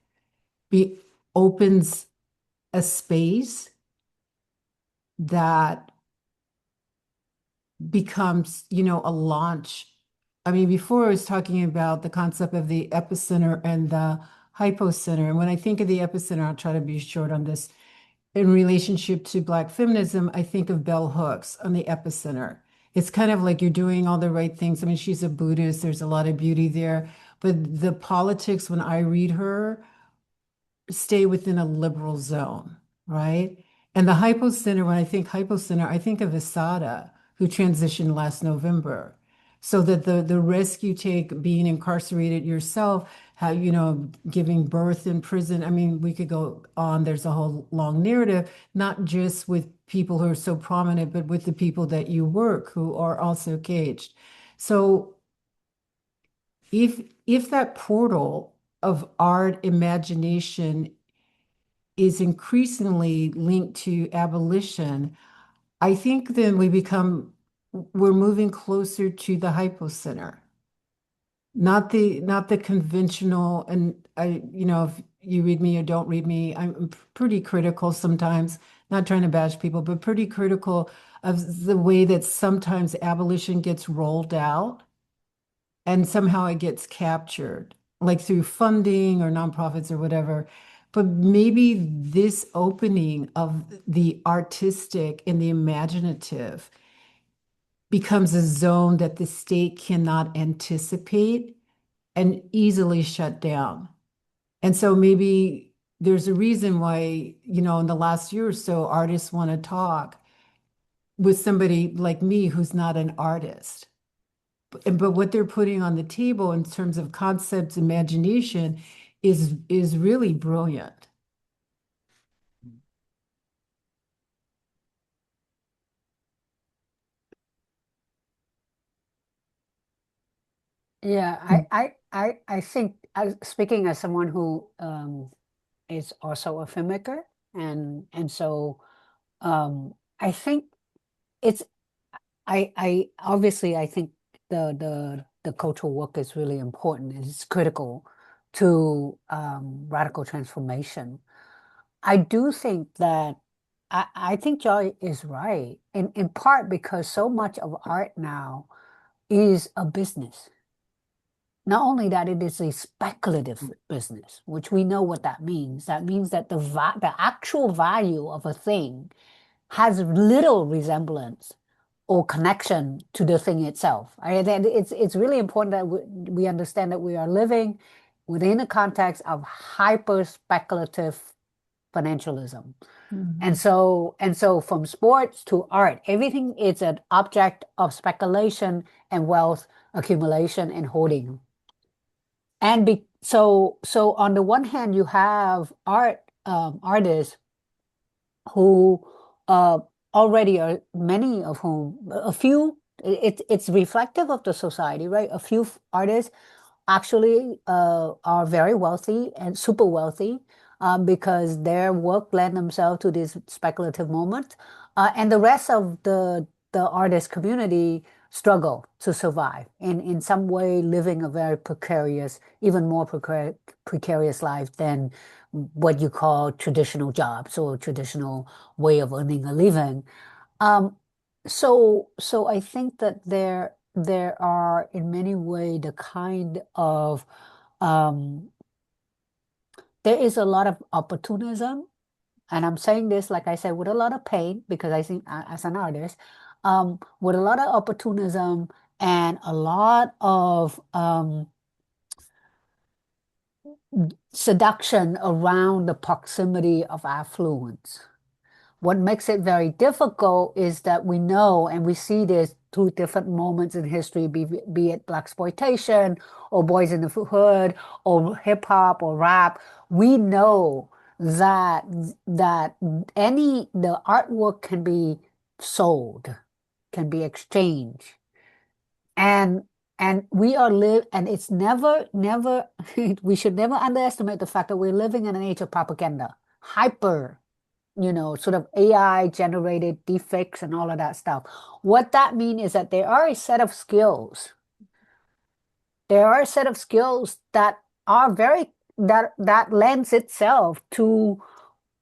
opens a space that becomes, a launch. I mean, before I was talking about the concept of the epicenter and the hypocenter. And when I think of the epicenter, I'll try to be short on this. In relationship to Black feminism, I think of bell hooks on the epicenter. It's kind of like you're doing all the right things. I mean, she's a Buddhist. There's a lot of beauty there. But the politics, when I read her, stay within a liberal zone, right? And the hypocenter, when I think hypocenter, I think of Asada, who transitioned last November. so that the risk you take being incarcerated yourself, how, giving birth in prison. I mean, we could go on. There's a whole long narrative, not just with people who are so prominent, but with the people that you work who are also caged. So if that portal of art imagination is increasingly linked to abolition, I think then we're moving closer to the hypocenter, not the conventional. And if you read me or don't read me, I'm pretty critical sometimes, not trying to bash people, but pretty critical of the way that sometimes abolition gets rolled out and somehow it gets captured, like through funding or nonprofits or whatever. But maybe this opening of the artistic and the imaginative becomes a zone that the state cannot anticipate and easily shut down. And so maybe there's a reason why, in the last year or so, artists want to talk with somebody like me who's not an artist. But what they're putting on the table in terms of concepts, imagination is really brilliant. Yeah, I think, speaking as someone who is also a filmmaker, and so I think it's I obviously I think the cultural work is really important. It's critical to radical transformation. I do think that I think Joy is right, in part because so much of art now is a business. Not only that, it is a speculative business, which we know what that means. That means that the actual value of a thing has little resemblance or connection to the thing itself. It's really important that we understand that we are living within a context of hyper speculative financialism. And so from sports to art, everything is an object of speculation and wealth accumulation and hoarding. And so on the one hand, you have artists who already are, many of whom, a few, it's reflective of the society, right? A few artists actually are very wealthy and super wealthy because their work lend themselves to this speculative moment. And the rest of the artist community struggle to survive in some way, living a very precarious, even more precarious life than what you call traditional jobs or traditional way of earning a living. So I think that there are in many ways the kind of there is a lot of opportunism, and I'm saying this, like I said, with a lot of pain, because I think as an artist, with a lot of opportunism and a lot of seduction around the proximity of affluence. What makes it very difficult is that we know, and we see this through different moments in history, be it blaxploitation or Boys in the Hood or hip hop or rap. We know that the artwork can be sold, can be exchanged, and we are and it's never we should never underestimate the fact that we're living in an age of propaganda, hyper, sort of AI generated deepfakes and all of that stuff. What that means is that there are a set of skills. There are a set of skills that are that lends itself to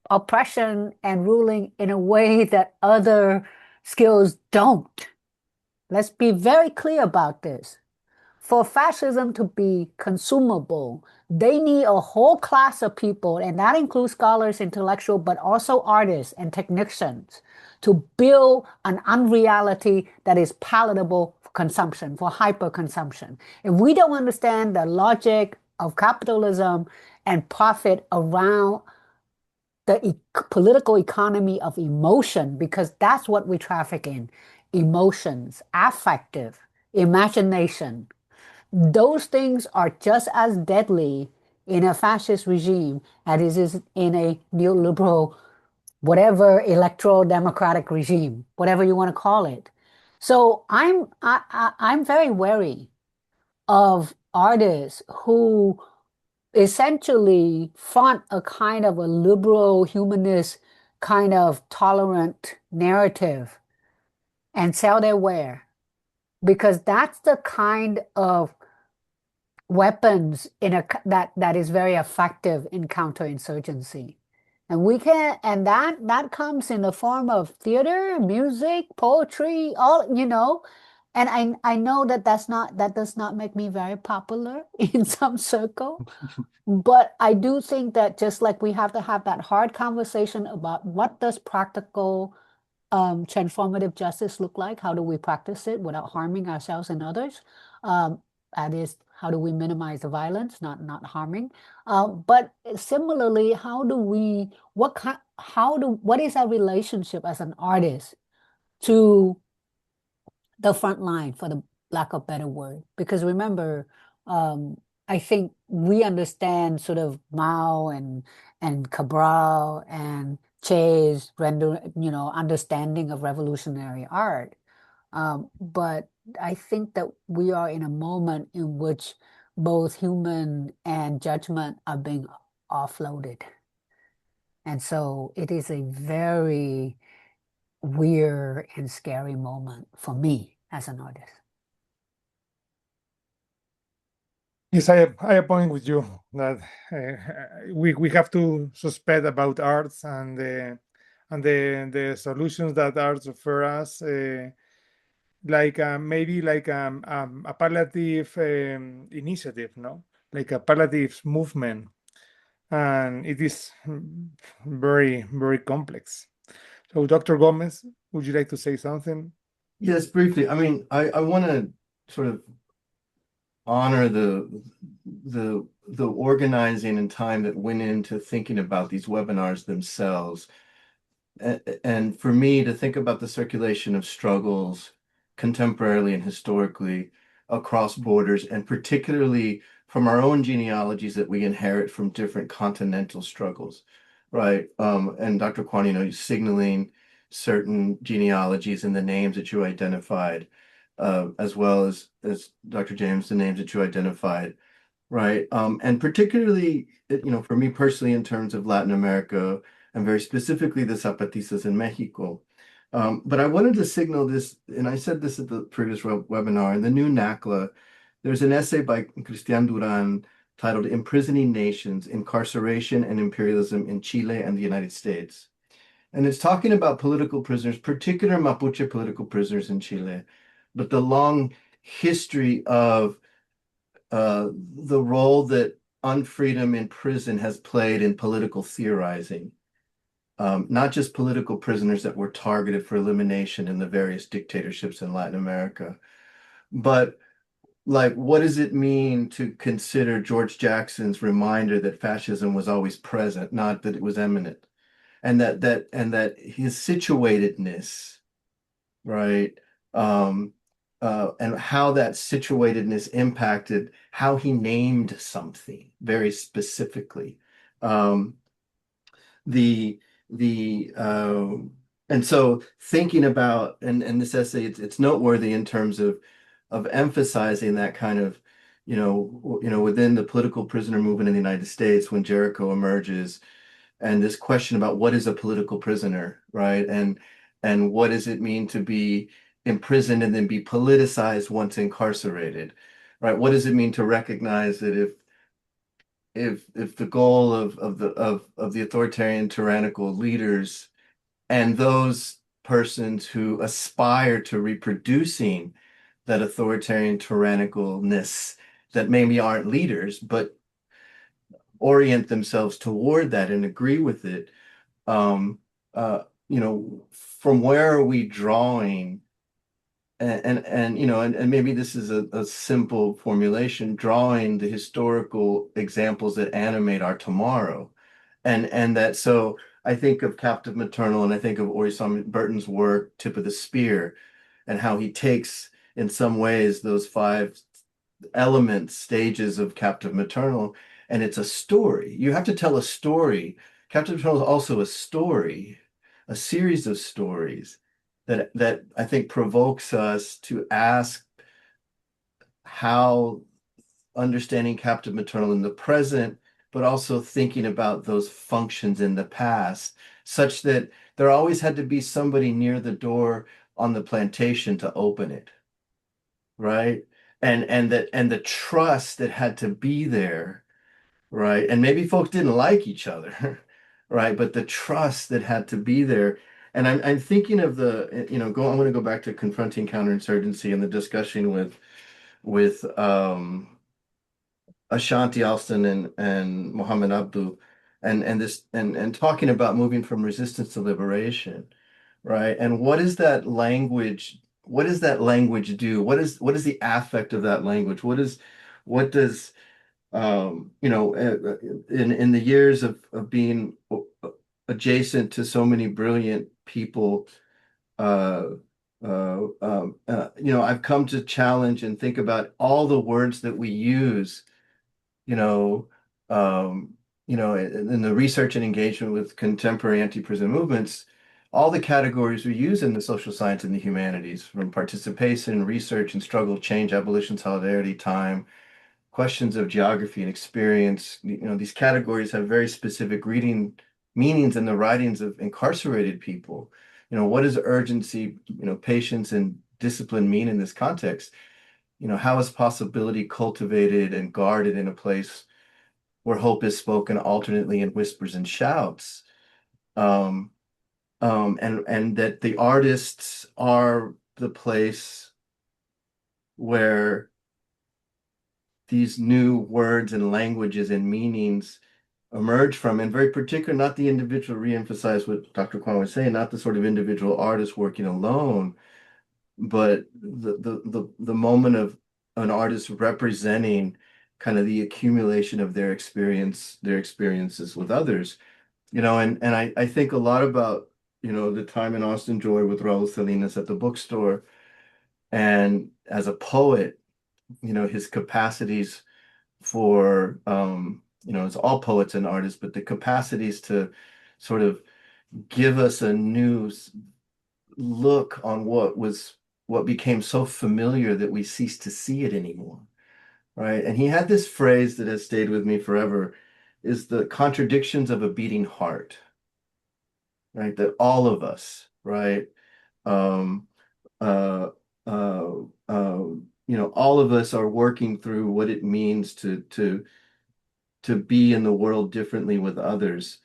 oppression and ruling in a way that other skills don't. Let's be very clear about this. For fascism to be consumable, they need a whole class of people, and that includes scholars, intellectuals, but also artists and technicians, to build an unreality that is palatable for consumption, for hyper-consumption. If we don't understand the logic of capitalism and profit around the political economy of emotion, because that's what we traffic in, emotions, affective imagination. Those things are just as deadly in a fascist regime as it is in a neoliberal, whatever, electro-democratic regime, whatever you want to call it. So I'm very wary of artists who essentially front a kind of a liberal, humanist, kind of tolerant narrative and sell their ware, because that's the kind of weapons that is very effective in counterinsurgency. And that comes in the form of theater, music, poetry, all, and I know that that does not make me very popular in some circle, but I do think that just like we have to have that hard conversation about what does practical transformative justice look like? How do we practice it without harming ourselves and others? That is, how do we minimize the violence, not harming? But similarly, what is our relationship as an artist to the front line, for the lack of a better word? Because remember, I think we understand sort of Mao and Cabral and Che's understanding of revolutionary art. But I think that we are in a moment in which both human and judgment are being offloaded. And so it is a very weird and scary moment for me as an artist. Yes, I point with you that we have to suspect about arts and the solutions that arts offer us, like maybe like a palliative initiative, no, like a palliative movement, and it is very, very complex. So, Dr. Gomez, would you like to say something? Yes, briefly. I mean, I want to sort of honor the organizing and time that went into thinking about these webinars themselves. And for me to think about the circulation of struggles contemporarily and historically across borders, and particularly from our own genealogies that we inherit from different continental struggles, right? And Dr. Kwan, signaling certain genealogies and the names that you identified, as well as Dr. James, the names that you identified, right? And particularly, for me personally, in terms of Latin America, and very specifically the Zapatistas in Mexico. But I wanted to signal this, and I said this at the previous webinar, in the new NACLA, there's an essay by Cristian Duran titled Imprisoning Nations, Incarceration and Imperialism in Chile and the United States. And it's talking about political prisoners, particular Mapuche political prisoners in Chile, but the long history of the role that unfreedom in prison has played in political theorizing. Not just political prisoners that were targeted for elimination in the various dictatorships in Latin America, but like, what does it mean to consider George Jackson's reminder that fascism was always present, not that it was imminent, and that his situatedness, right? And how that situatedness impacted how he named something very specifically. And so thinking about, and this essay, it's noteworthy in terms of emphasizing that kind of, within the political prisoner movement in the United States, when Jericho emerges, and this question about what is a political prisoner, right? And what does it mean to be imprisoned and then be politicized once incarcerated, right? What does it mean to recognize that if the goal of the authoritarian tyrannical leaders and those persons who aspire to reproducing that authoritarian tyrannicalness, that maybe aren't leaders, but orient themselves toward that and agree with it, from where are we drawing? And maybe this is a simple formulation, drawing the historical examples that animate our tomorrow. And that, so I think of Captive Maternal, and I think of Orisame Burton's work, Tip of the Spear, and how he takes in some ways those 5 elements, stages of captive maternal, and it's a story. You have to tell a story. Captive maternal is also a story, a series of stories that I think provokes us to ask how understanding captive maternal in the present, but also thinking about those functions in the past, such that there always had to be somebody near the door on the plantation to open it, right? And the trust that had to be there, right? And maybe folks didn't like each other, right? But the trust that had to be there. And I'm thinking of the, I'm going to go back to confronting counterinsurgency and the discussion with Ashanti Alston and Mohammed Abdu and talking about moving from resistance to liberation, right? And what is that language? What does that language do? What is the affect of that language? What does in the years of being adjacent to so many brilliant people, I've come to challenge and think about all the words that we use, in the research and engagement with contemporary anti-prison movements, all the categories we use in the social science and the humanities, from participation, research and struggle, change, abolition, solidarity, time, questions of geography and experience. These categories have very specific meanings in the writings of incarcerated people. What does urgency, patience and discipline mean in this context? How is possibility cultivated and guarded in a place where hope is spoken alternately in whispers and shouts? And that the artists are the place where these new words and languages and meanings emerge from, and very particular, not the individual, re-emphasize what Dr. Kwan was saying, not the sort of individual artist working alone, but the moment of an artist representing kind of the accumulation of their experiences with others, and I think a lot about, the time in Austin Joy with Raul Salinas at the bookstore, and as a poet, his capacities for, it's all poets and artists, but the capacities to sort of give us a new look on what became so familiar that we cease to see it anymore, right? And he had this phrase that has stayed with me forever, is the contradictions of a beating heart, right? That all of us, right? All of us are working through what it means to be in the world differently with others.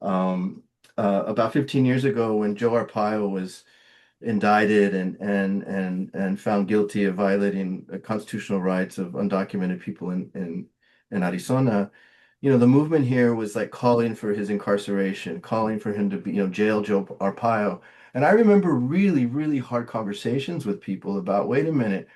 About 15 years ago, when Joe Arpaio was indicted and found guilty of violating the constitutional rights of undocumented people in Arizona, the movement here was like calling for his incarceration, calling for him to be, jail Joe Arpaio. And I remember really, really hard conversations with people about, wait a minute,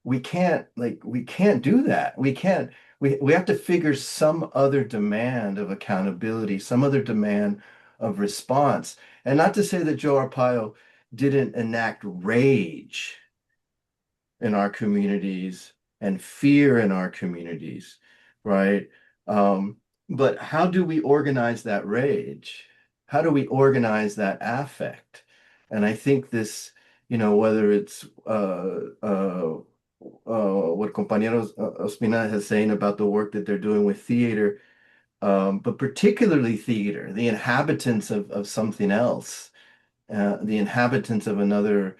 we can't do that. We have to figure some other demand of accountability, some other demand of response. And not to say that Joe Arpaio didn't enact rage in our communities and fear in our communities, right? But how do we organize that rage? How do we organize that affect? And I think this, whether it's what compañeros Ospina has saying about the work that they're doing with theater, but particularly theater, the inhabitants of something else, the inhabitants of another,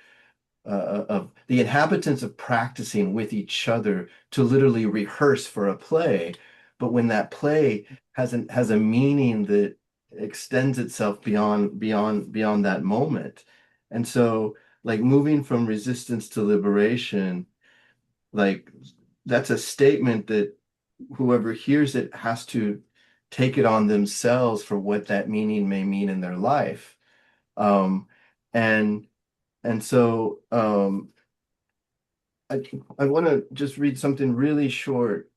of the inhabitants of practicing with each other to literally rehearse for a play. But when that play has a meaning that extends itself beyond that moment. And so, like, moving from resistance to liberation, like, that's a statement that whoever hears it has to take it on themselves for what that meaning may mean in their life. And so I want to just read something really short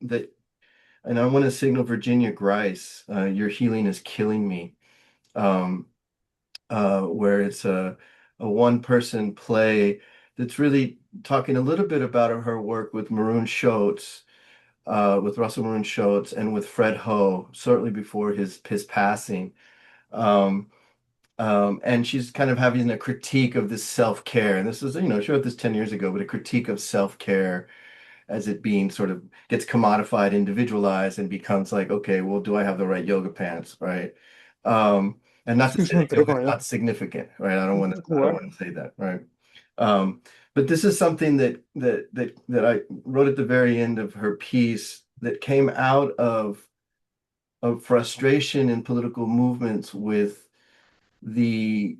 and I want to signal Virginia Grice, Your Healing is Killing Me, where it's a one-person play that's really talking a little bit about her work with Maroon Schultz, with Russell Maroon Schultz, and with Fred Ho, certainly before his passing. And she's kind of having a critique of this self-care. And this is, she wrote this 10 years ago, but a critique of self-care as it being sort of gets commodified, individualized, and becomes like, okay, well, do I have the right yoga pants, right? And not to say that yoga is not significant, right? I don't want to say that, right? But this is something that I wrote at the very end of her piece that came out of frustration in political movements with the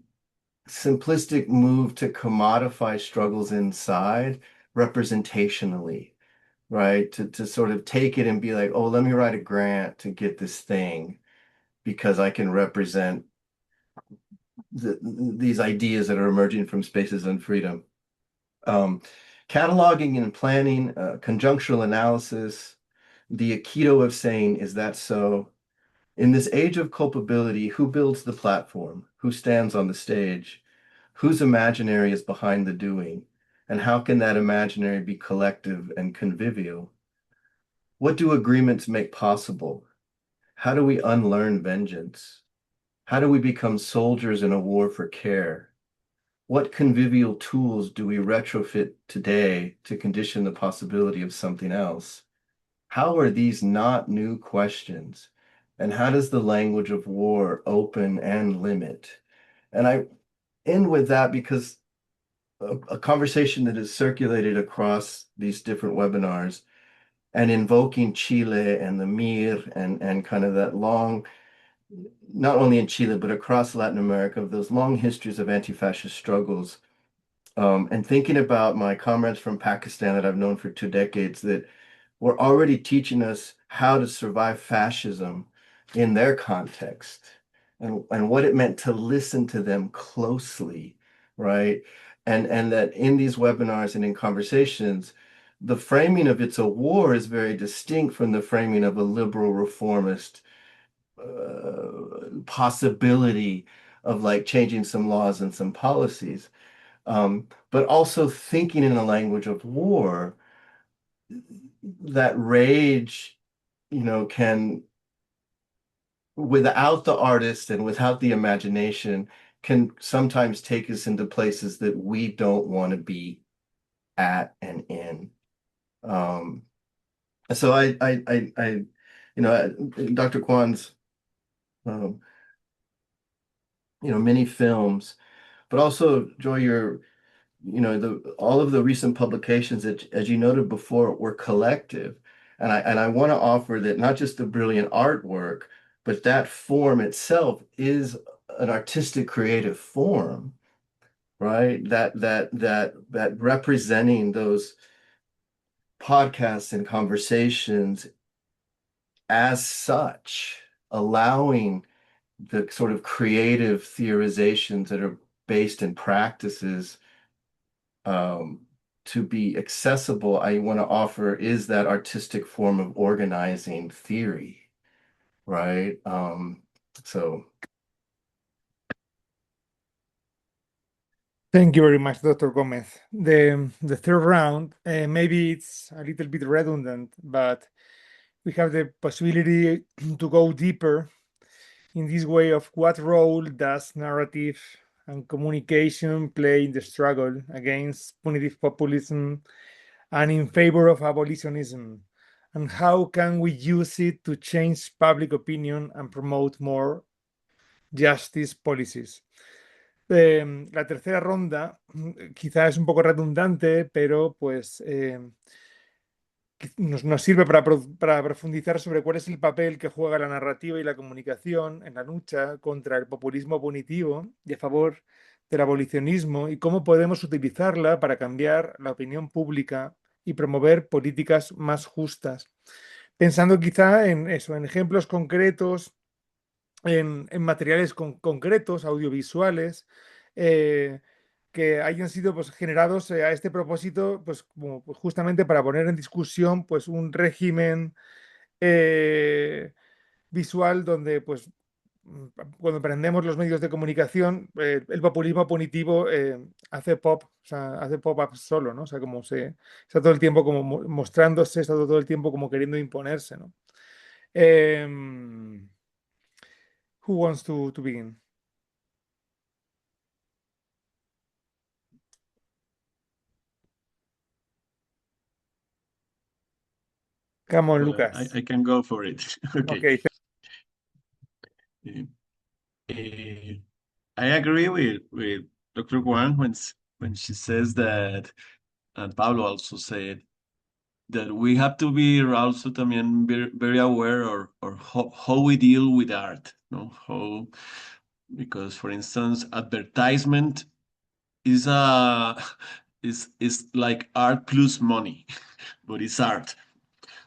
simplistic move to commodify struggles inside representationally, right? To sort of take it and be like, oh, let me write a grant to get this thing because I can represent these ideas that are emerging from spaces and freedom. Cataloging and planning, conjunctural analysis, the Aikido of saying, is that so? In this age of culpability, who builds the platform? Who stands on the stage? Whose imaginary is behind the doing? And how can that imaginary be collective and convivial? What do agreements make possible? How do we unlearn vengeance? How do we become soldiers in a war for care? What convivial tools do we retrofit today to condition the possibility of something else? How are these not new questions? And how does the language of war open and limit? And I end with that because a conversation that is circulated across these different webinars and invoking Chile and the MIR and kind of that long, not only in Chile, but across Latin America, of those long histories of anti-fascist struggles. And thinking about my comrades from Pakistan that I've known for 2 decades that were already teaching us how to survive fascism in their context and what it meant to listen to them closely, right? And that in these webinars and in conversations, the framing of it's a war is very distinct from the framing of a liberal reformist possibility of like changing some laws and some policies. But also thinking in a language of war, that rage, can, without the artist and without the imagination, can sometimes take us into places that we don't want to be at and in. So Dr. Kwan's, many films, but also Joy, all of the recent publications that, as you noted before, were collective. And I want to offer that not just the brilliant artwork, but that form itself is an artistic creative form, right? That representing those podcasts and conversations as such, allowing the sort of creative theorizations that are based in practices to be accessible, I want to offer is that artistic form of organizing theory, right? So. Thank you very much, Dr. Gomez. The third round, maybe it's a little bit redundant, but we have the possibility to go deeper in this way of what role does narrative and communication play in the struggle against punitive populism and in favor of abolitionism, and how can we use it to change public opinion and promote more justice policies. La tercera ronda quizás es un poco redundante, pero pues nos sirve para profundizar sobre cuál es el papel que juega la narrativa y la comunicación en la lucha contra el populismo punitivo y a favor del abolicionismo y cómo podemos utilizarla para cambiar la opinión pública y promover políticas más justas. Pensando quizá en eso, en ejemplos concretos, en materiales concretos, audiovisuales, que hayan sido pues, generados a este propósito, pues, como, pues, justamente para poner en discusión pues, un régimen visual donde pues, cuando prendemos los medios de comunicación, el populismo punitivo hace pop, o sea, hace pop-up solo, ¿no? O sea, como está todo el tiempo como mostrándose, está todo el tiempo como queriendo imponerse, ¿no? Who wants to begin? Come on, Well, Lucas. I can go for it. Okay. Okay. I agree with Dr. Wang when she says that, and Pablo also said that we have to be also también very aware or how we deal with art, no? Because for instance, advertisement is is like art plus money, but it's art.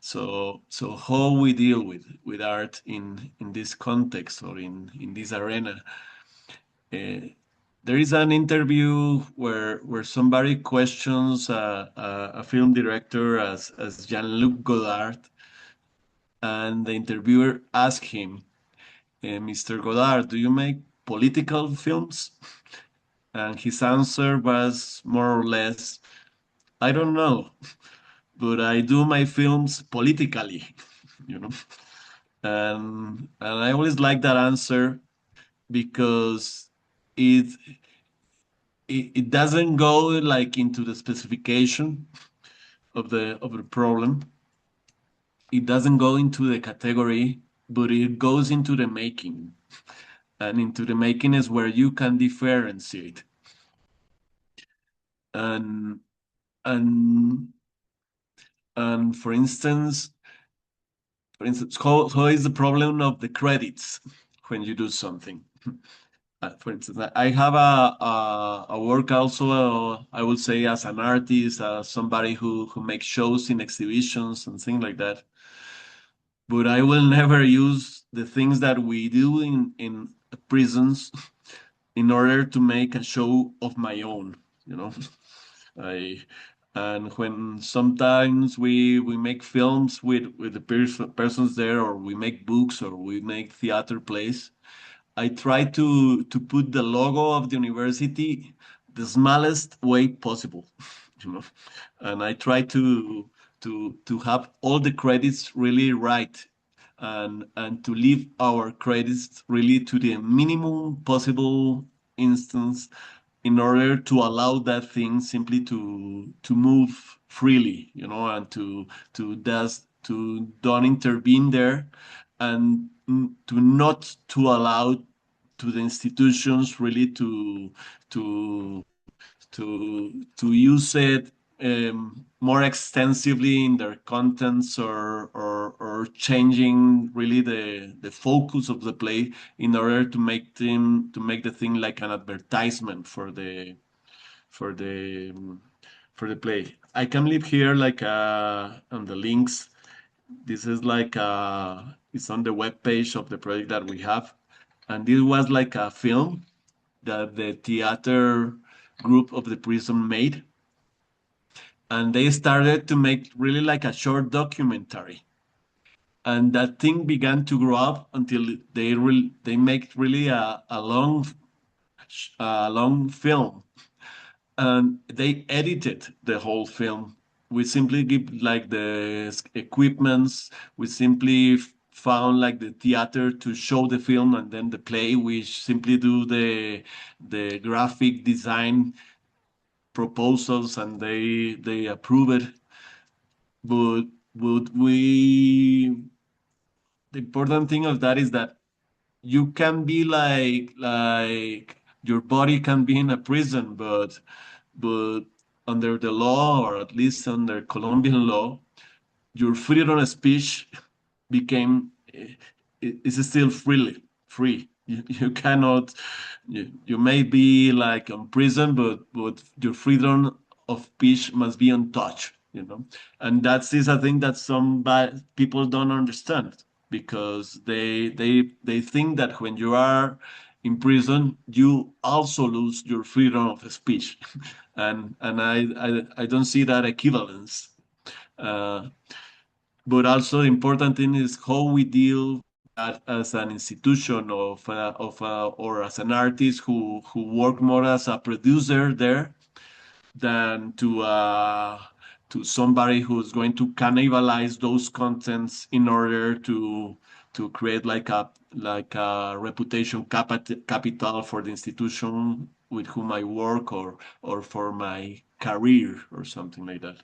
So how we deal with art in this context or in this arena. There is an interview where somebody questions a film director as Jean-Luc Godard, and the interviewer asked him, Mr. Godard, do you make political films? And his answer was more or less, I don't know, but I do my films politically, you know. And I always like that answer because it it doesn't go like into the specification of the problem. It doesn't go into the category, but it goes into the making. And into the making is where you can differentiate. And and and for instance, how is the problem of the credits when you do something? For instance, I have a work also, I would say, as an artist, somebody who makes shows in exhibitions and things like that. But I will never use the things that we do in prisons in order to make a show of my own, you know. I and when sometimes we make films with the persons there, or we make books, or we make theater plays, I try to put the logo of the university the smallest way possible, you know, and I try to have all the credits really right, and to leave our credits really to the minimum possible instance in order to allow that thing simply to move freely, you know, and to don't intervene there, and to not to allow to the institutions really to use it more extensively in their contents, or changing really the focus of the play in order to make the thing like an advertisement for the for the for the play. I can leave here like on the links. This is like it's on the web page of the project that we have, and this was like a film that the theater group of the prison made, and they started to make really like a short documentary, and that thing began to grow up until they make really a long film, and they edited the whole film. We simply give like the equipments. We simply found like the theater to show the film, and then the play. We simply do the graphic design proposals, and they approve it. But the important thing of that is that you can be like your body can be in a prison, but under the law, or at least under Colombian law, your freedom of speech became is still free. You cannot, you may be like in prison, but your freedom of speech must be untouched, you know. And that's is a thing that some people don't understand, because they think that when you are in prison, you also lose your freedom of speech, and I don't see that equivalence. But also the important thing is how we deal that as an institution or as an artist who work more as a producer there than to somebody who's going to cannibalize those contents in order to create like a reputation capital for the institution with whom I work or for my career or something like that.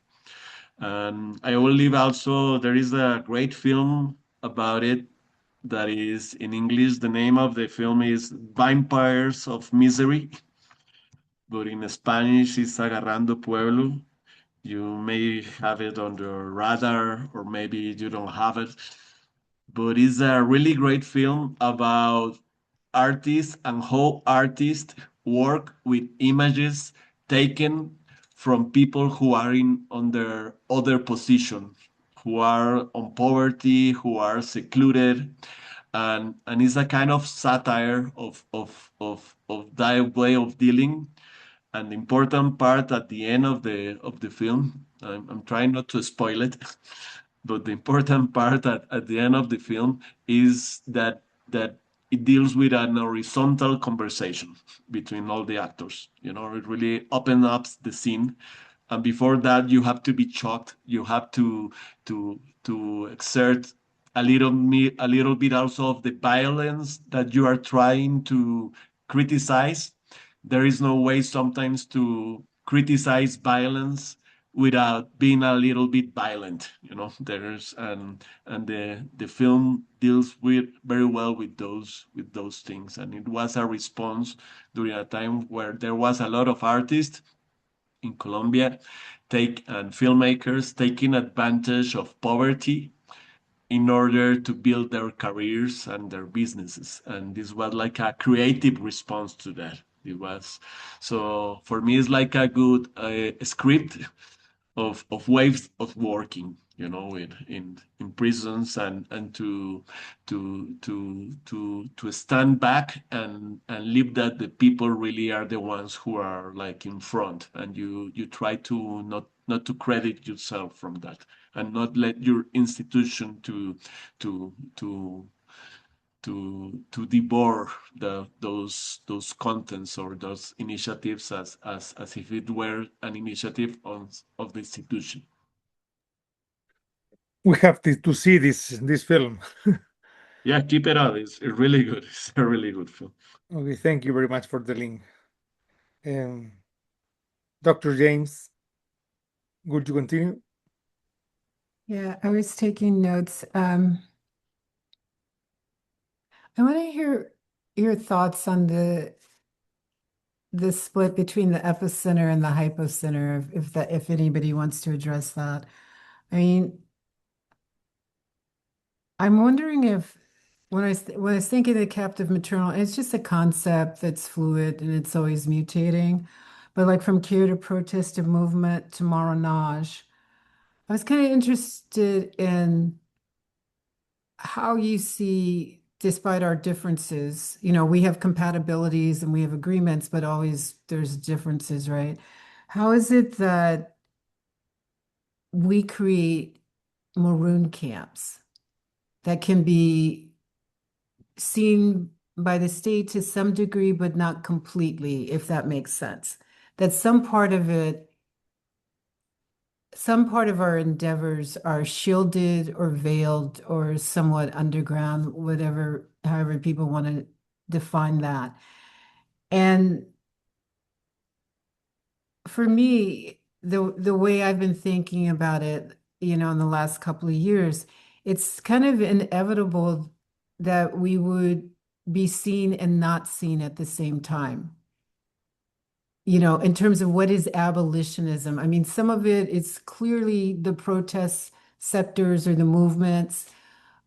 And I will leave also, there is a great film about it that is in English. The name of the film is Vampires of Misery, but in Spanish it's Agarrando Pueblo. You may have it on your radar, or maybe you don't have it, but it's a really great film about artists and how artists work with images taken from people who are in under other position, who are on poverty, who are secluded, and it's a kind of satire of that way of dealing. And the important part at the end of the film, I'm trying not to spoil it, but the important part at the end of the film is that it deals with an horizontal conversation between all the actors. You know, it really opens up the scene. And before that, you have to be shocked. You have to exert a little bit also of the violence that you are trying to criticize. There is no way sometimes to criticize violence without being a little bit violent. You know, there's and the film deals with very well with those things, and it was a response during a time where there was a lot of artists in Colombia and filmmakers taking advantage of poverty in order to build their careers and their businesses. And this was like a creative response to that. It was so for me, it's like a good script of ways of working, you know, in prisons and to stand back and leave that the people really are the ones who are like in front, and you try to not to credit yourself from that and not let your institution to to to devour those contents or those initiatives as if it were an initiative of the institution. We have to see this film. Yeah, keep it up. It's really good. It's a really good film. Okay, thank you very much for the link. Dr. James, would you continue? Yeah, I was taking notes. I want to hear your thoughts on the split between the epicenter and the hypocenter, if anybody wants to address that. I mean, I'm wondering if when I was thinking of the captive maternal, it's just a concept that's fluid and it's always mutating. But like from care to protest to movement to marronage, I was kind of interested in how you see, despite our differences, you know, we have compatibilities and we have agreements, but always there's differences, right? How is it that we create maroon camps that can be seen by the state to some degree, but not completely, if that makes sense? That some part of our endeavors are shielded or veiled or somewhat underground, however people want to define that. And for me, the way I've been thinking about it, you know, in the last couple of years, it's kind of inevitable that we would be seen and not seen at the same time. You know, in terms of what is abolitionism. I mean, some of it is clearly the protest sectors or the movements.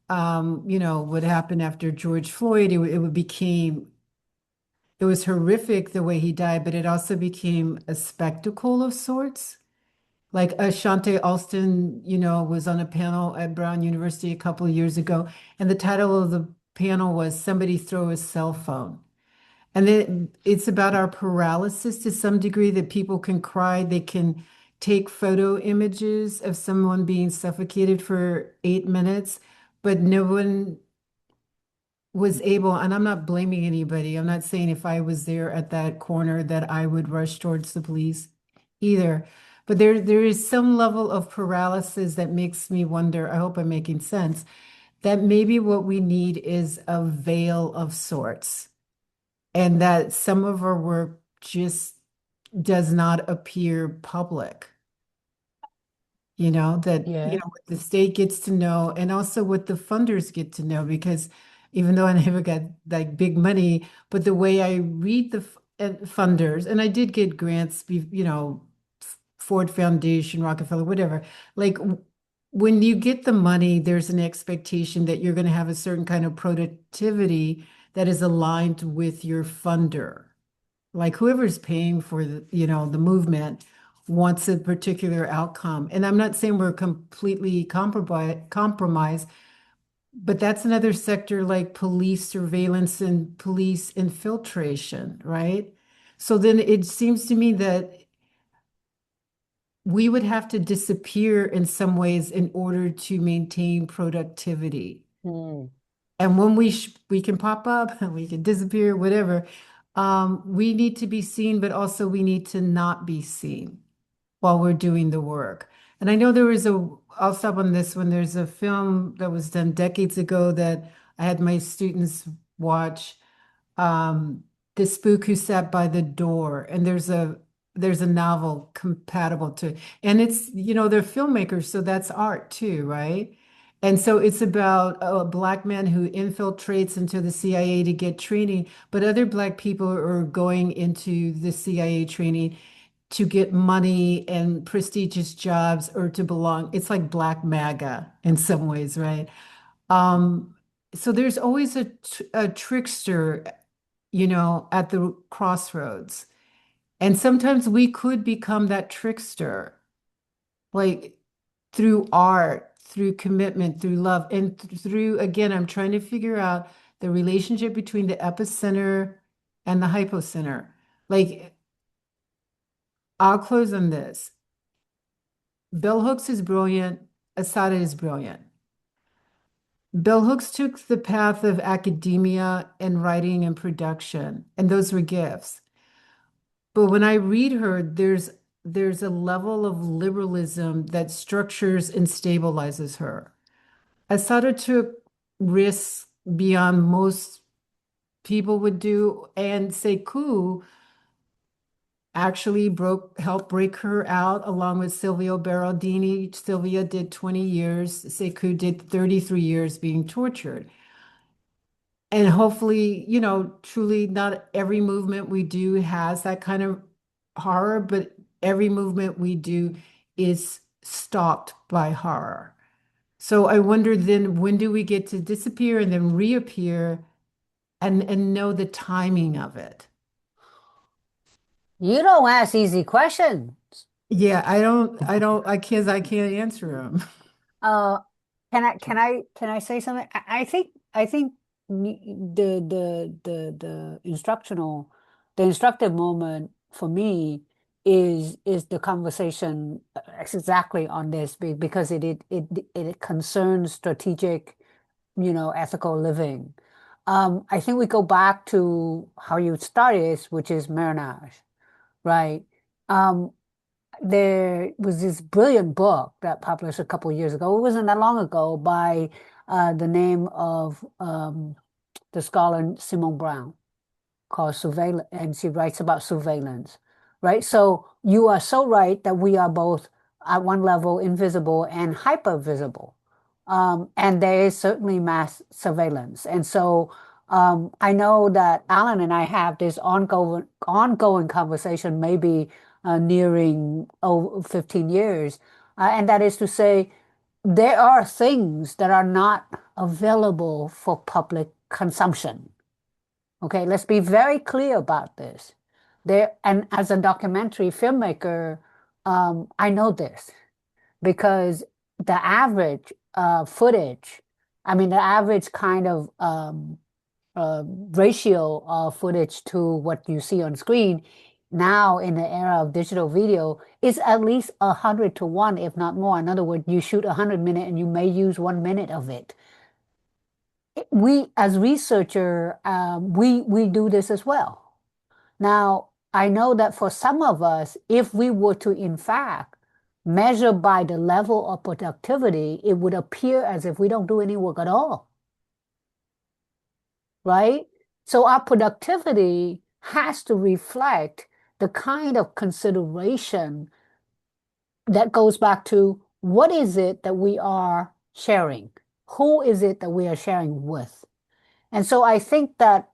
You know, what happened after George Floyd, it was horrific the way he died, but it also became a spectacle of sorts. Like Ashante Alston, you know, was on a panel at Brown University a couple of years ago, and the title of the panel was "Somebody Throw a Cell Phone." And then it's about our paralysis to some degree, that people can cry, they can take photo images of someone being suffocated for 8 minutes, but no one was able, and I'm not blaming anybody. I'm not saying if I was there at that corner that I would rush towards the police either. But there is some level of paralysis that makes me wonder, I hope I'm making sense, that maybe what we need is a veil of sorts, and that some of our work just does not appear public. That, Yeah. what the state gets to know and also what the funders get to know, because even though I never got like big money, but the way I read the funders, and I did get grants, Ford Foundation, Rockefeller, whatever, like when you get the money, there's an expectation that you're going to have a certain kind of productivity that is aligned with your funder. Like whoever's paying for the movement wants a particular outcome. And I'm not saying we're completely compromised, but that's another sector like police surveillance and police infiltration, right? So then it seems to me that we would have to disappear in some ways in order to maintain productivity. Mm. And when we can pop up, we can disappear, whatever. We need to be seen, but also we need to not be seen while we're doing the work. And I know I'll stop on this one. There's a film that was done decades ago that I had my students watch, The Spook Who Sat by the Door. And there's a novel compatible to, and it's, they're filmmakers, so that's art too, right? And so it's about a Black man who infiltrates into the CIA to get training, but other Black people are going into the CIA training to get money and prestigious jobs or to belong. It's like Black MAGA in some ways, right? So there's always a trickster, at the crossroads. And sometimes we could become that trickster, like through art, through commitment, through love, and through, again, I'm trying to figure out the relationship between the epicenter and the hypocenter. Like, I'll close on this. Bell Hooks is brilliant. Asada is brilliant. Bell Hooks took the path of academia and writing and production, and those were gifts. But when I read her, there's a level of liberalism that structures and stabilizes her. Asada took risks beyond most people would do, and Sekou actually helped break her out along with Silvio Berardini. Sylvia did 20 years, Sekou did 33 years being tortured. And hopefully, truly not every movement we do has that kind of horror, but every movement we do is stalked by horror. So I wonder then, when do we get to disappear and then reappear and know the timing of it? You don't ask easy questions. Yeah, I can't answer them. Uh, can I say something? I think the instructive moment for me is the conversation exactly on this, because it concerns strategic, ethical living. I think we go back to how you started, which is marriage, right? There was this brilliant book that published a couple of years ago. It wasn't that long ago, by the name of the scholar Simone Brown, called Surveillance, and she writes about surveillance, right? So you are so right that we are both at one level invisible and hyper visible. And there is certainly mass surveillance. And so I know that Alan and I have this ongoing conversation, maybe nearing 15 years. And that is to say, there are things that are not available for public consumption. Okay, let's be very clear about this. And as a documentary filmmaker, I know this, because the average footage, the average kind of ratio of footage to what you see on screen now in the era of digital video is at least 100 to 1, if not more. In other words, you shoot 100 minutes and you may use 1 minute of it. we as researcher, we do this as well. Now, I know that for some of us, if we were to, in fact, measure by the level of productivity, it would appear as if we don't do any work at all, right? So our productivity has to reflect the kind of consideration that goes back to what is it that we are sharing? Who is it that we are sharing with? And so I think that,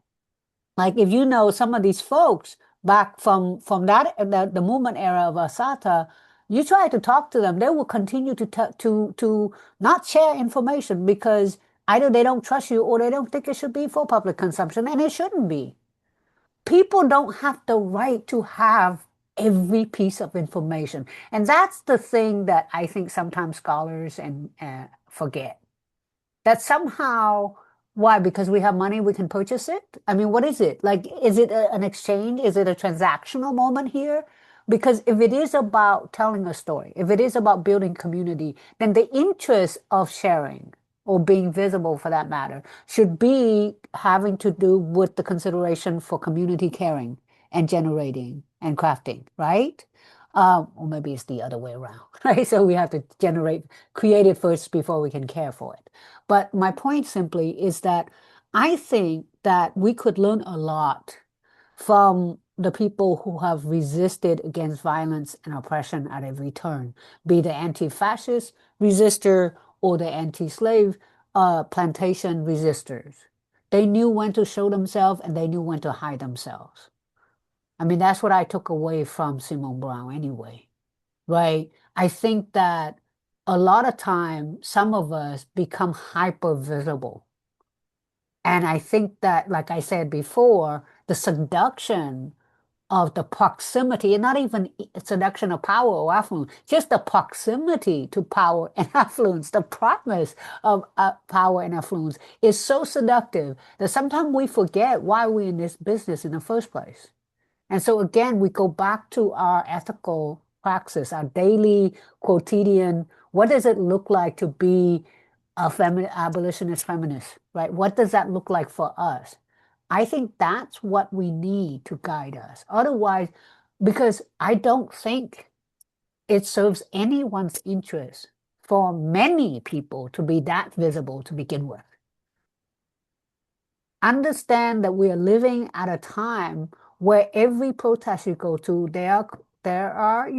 like, if you know some of these folks back from that the movement era of Asata, you try to talk to them, they will continue to not share information because either they don't trust you or they don't think it should be for public consumption, and it shouldn't be. People don't have the right to have every piece of information, and that's the thing that I think sometimes scholars and forget. That somehow, why? Because we have money, we can purchase it? I mean, what is it? Like, is it an exchange? Is it a transactional moment here? Because if it is about telling a story, if it is about building community, then the interest of sharing or being visible for that matter should be having to do with the consideration for community caring and generating and crafting, right? Or maybe it's the other way around, right? So we have to create it first before we can care for it. But my point simply is that I think that we could learn a lot from the people who have resisted against violence and oppression at every turn, be the anti-fascist resistor or the anti-slave plantation resistors. They knew when to show themselves and they knew when to hide themselves. I mean, that's what I took away from Simone Brown anyway, right? I think that a lot of time, some of us become hyper visible. And I think that, like I said before, the seduction of the proximity, and not even seduction of power or affluence, just the proximity to power and affluence, the promise of power and affluence is so seductive that sometimes we forget why we're in this business in the first place. And so again, we go back to our ethical praxis, our daily quotidian, what does it look like to be a abolitionist feminist, right? What does that look like for us? I think that's what we need to guide us. Otherwise, because I don't think it serves anyone's interest for many people to be that visible to begin with. Understand that we are living at a time where every protest you go to, there are,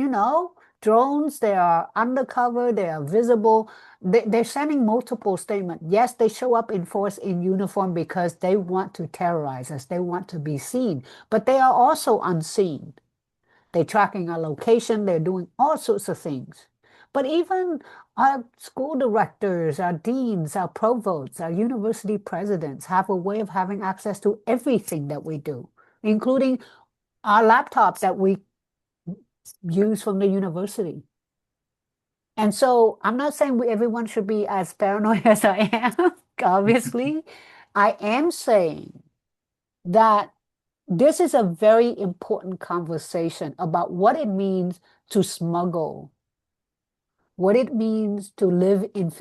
drones, they are undercover, they are visible. They're sending multiple statements. Yes, they show up in force in uniform because they want to terrorize us. They want to be seen, but they are also unseen. They're tracking our location. They're doing all sorts of things. But even our school directors, our deans, our provosts, our university presidents have a way of having access to everything that we do, including our laptops that we use from the university. And so I'm not saying everyone should be as paranoid as I am, obviously. I am saying that this is a very important conversation about what it means to smuggle, what it means to live in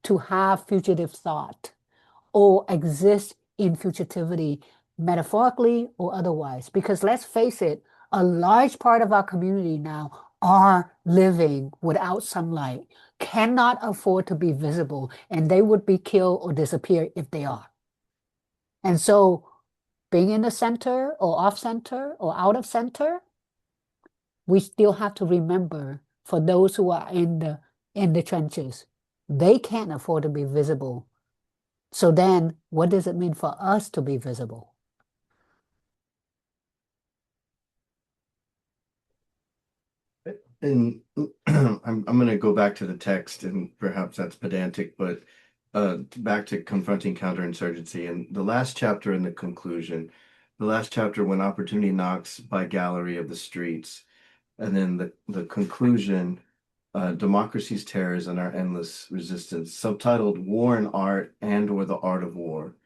to have fugitive thought or exist in fugitivity, metaphorically or otherwise. Because let's face it, a large part of our community now are living without sunlight, cannot afford to be visible, and they would be killed or disappear if they are. And so being in the center or off center or out of center, we still have to remember for those who are in the trenches, they can't afford to be visible. So then what does it mean for us to be visible? And I'm going to go back to the text, and perhaps that's pedantic, but back to confronting counterinsurgency. And the last chapter in the conclusion, the last chapter, when opportunity knocks by gallery of the streets, and then the conclusion, democracy's terrors and our endless resistance, subtitled War and Art and or the Art of War.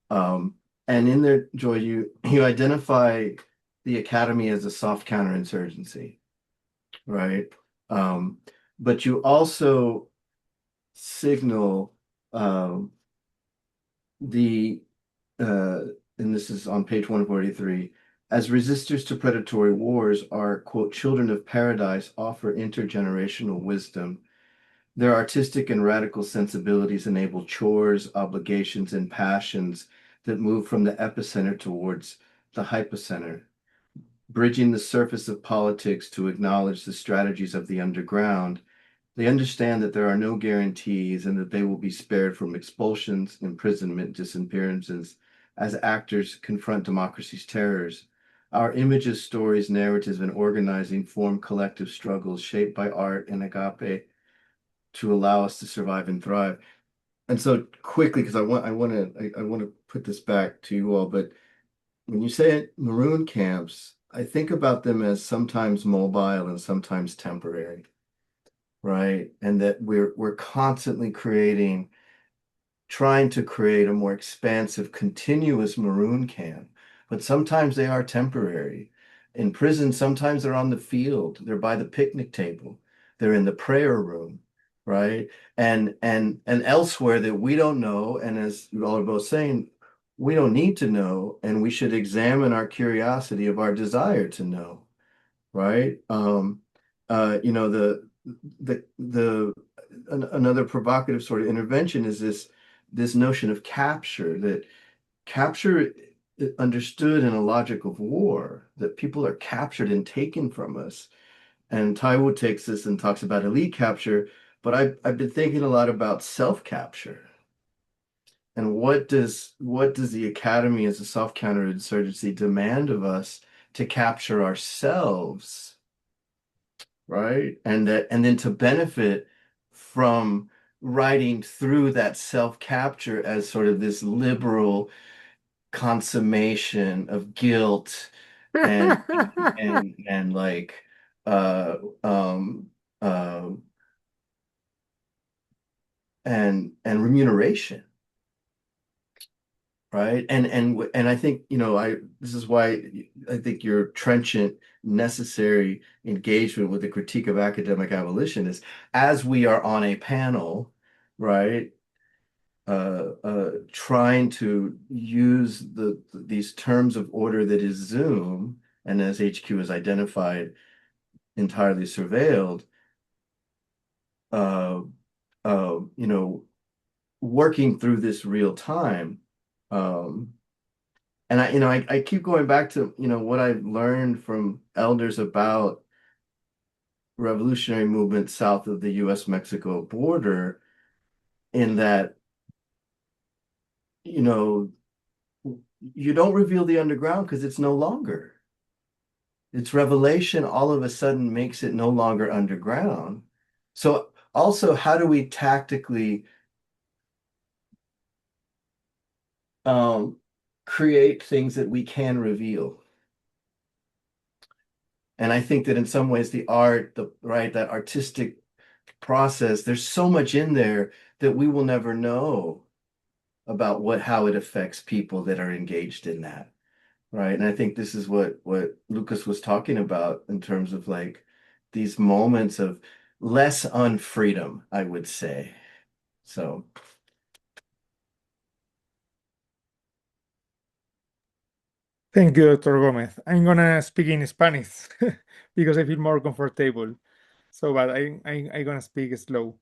And in there, Joy, you identify the academy as a soft counterinsurgency, right? But you also signal and this is on page 143, as resistors to predatory wars, our, quote, children of paradise offer intergenerational wisdom. Their artistic and radical sensibilities enable chores, obligations, and passions that move from the epicenter towards the hypocenter, bridging the surface of politics to acknowledge the strategies of the underground. They understand that there are no guarantees and that they will be spared from expulsions, imprisonment, disappearances as actors confront democracy's terrors. Our images, stories, narratives, and organizing form collective struggles shaped by art and agape to allow us to survive and thrive. And so quickly, because I want to put this back to you all, but when you say maroon camps, I think about them as sometimes mobile and sometimes temporary, right? And that we're constantly trying to create a more expansive, continuous maroon camp, but sometimes they are temporary. In prison, sometimes they're on the field, they're by the picnic table, they're in the prayer room, right? And elsewhere that we don't know, and as you all are both saying, we don't need to know, and we should examine our curiosity of our desire to know, right? You know, another provocative sort of intervention is this notion of capture, that capture understood in a logic of war, that people are captured and taken from us. And Taiwo takes this and talks about elite capture, but I've been thinking a lot about self-capture. And what does the academy as a self-counterinsurgency demand of us to capture ourselves, right? And then to benefit from writing through that self-capture as sort of this liberal consummation of guilt and like and remuneration, right? And I think, you know, this is why I think your trenchant necessary engagement with the critique of academic abolition is, as we are on a panel, right, trying to use these terms of order that is Zoom, and as HQ has identified, entirely surveilled, you know, working through this real time. And I keep going back to, you know, what I've learned from elders about revolutionary movements south of the US-Mexico border, in that, you know, you don't reveal the underground because it's no longer. Its revelation all of a sudden makes it no longer underground. So also, how do we tactically create things that we can reveal? And I think that in some ways the art, that artistic process, there's so much in there that we will never know about how it affects people that are engaged in that, right? And I think this is what Lucas was talking about in terms of like these moments of less unfreedom, I would say. So. Thank you, Dr. Gomez. I'm gonna speak in Spanish because I feel more comfortable. So, but I'm gonna speak slow.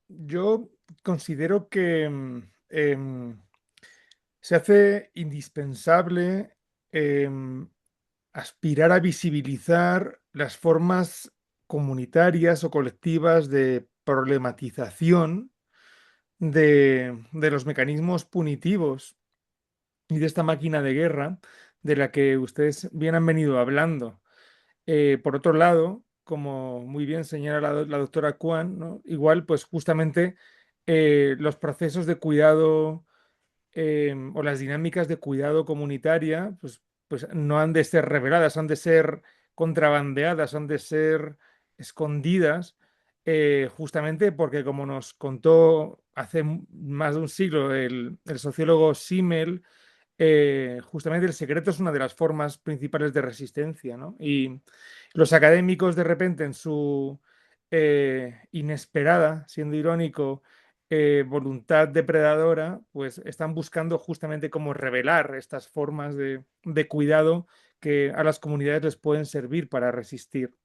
Yo considero que se hace indispensable aspirar a visibilizar las formas comunitarias o colectivas de problematización de los mecanismos punitivos y de esta máquina de guerra de la que ustedes bien han venido hablando. Por otro lado, como muy bien señala la doctora Kwan, ¿no? Igual, pues justamente los procesos de cuidado o las dinámicas de cuidado comunitaria, pues no han de ser reveladas, han de ser contrabandeadas, han de ser escondidas, justamente porque, como nos contó hace más de un siglo el sociólogo Simmel, justamente el secreto es una de las formas principales de resistencia, ¿no? Y los académicos, de repente, en su inesperada, siendo irónico, voluntad depredadora, pues están buscando justamente cómo revelar estas formas de cuidado que a las comunidades les pueden servir para resistir.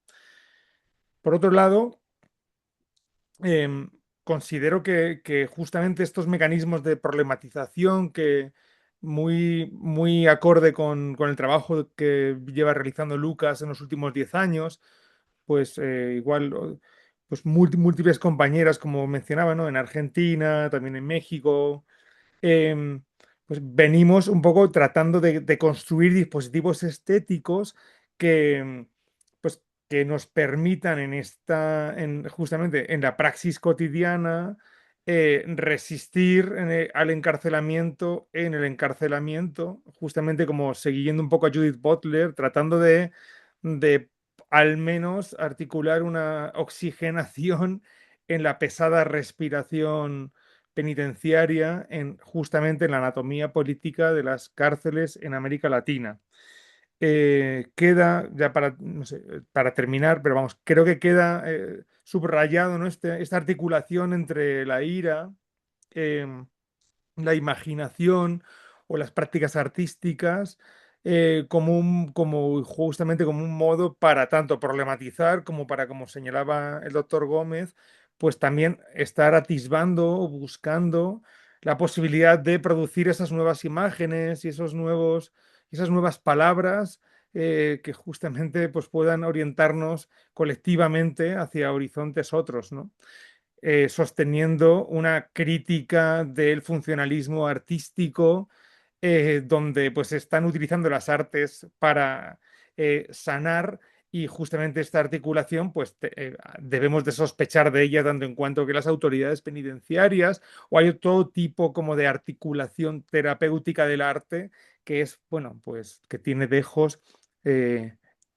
Por otro lado, considero que justamente estos mecanismos de problematización que muy acorde con el trabajo que lleva realizando Lucas en los últimos 10 años, pues igual pues múltiples compañeras, como mencionaba, ¿no? En Argentina, también en México, em, pues venimos un poco tratando de construir dispositivos estéticos que, pues, que nos permitan justamente en la praxis cotidiana resistir al encarcelamiento en el encarcelamiento, justamente como siguiendo un poco a Judith Butler, tratando de al menos articular una oxigenación en la pesada respiración penitenciaria justamente en la anatomía política de las cárceles en América Latina. Queda, ya para, no sé, para terminar, pero vamos, creo que queda subrayado, ¿no? Esta articulación entre la ira, la imaginación o las prácticas artísticas como justamente como un modo para tanto problematizar como para, como señalaba el doctor Gómez, pues también estar atisbando o buscando la posibilidad de producir esas nuevas imágenes y esas nuevas palabras que justamente pues, puedan orientarnos colectivamente hacia horizontes otros, ¿no? Sosteniendo una crítica del funcionalismo artístico, donde pues están utilizando las artes para sanar y justamente esta articulación pues debemos de sospechar de ella dando en cuenta que las autoridades penitenciarias o hay todo tipo como de articulación terapéutica del arte que es, bueno, pues que tiene dejos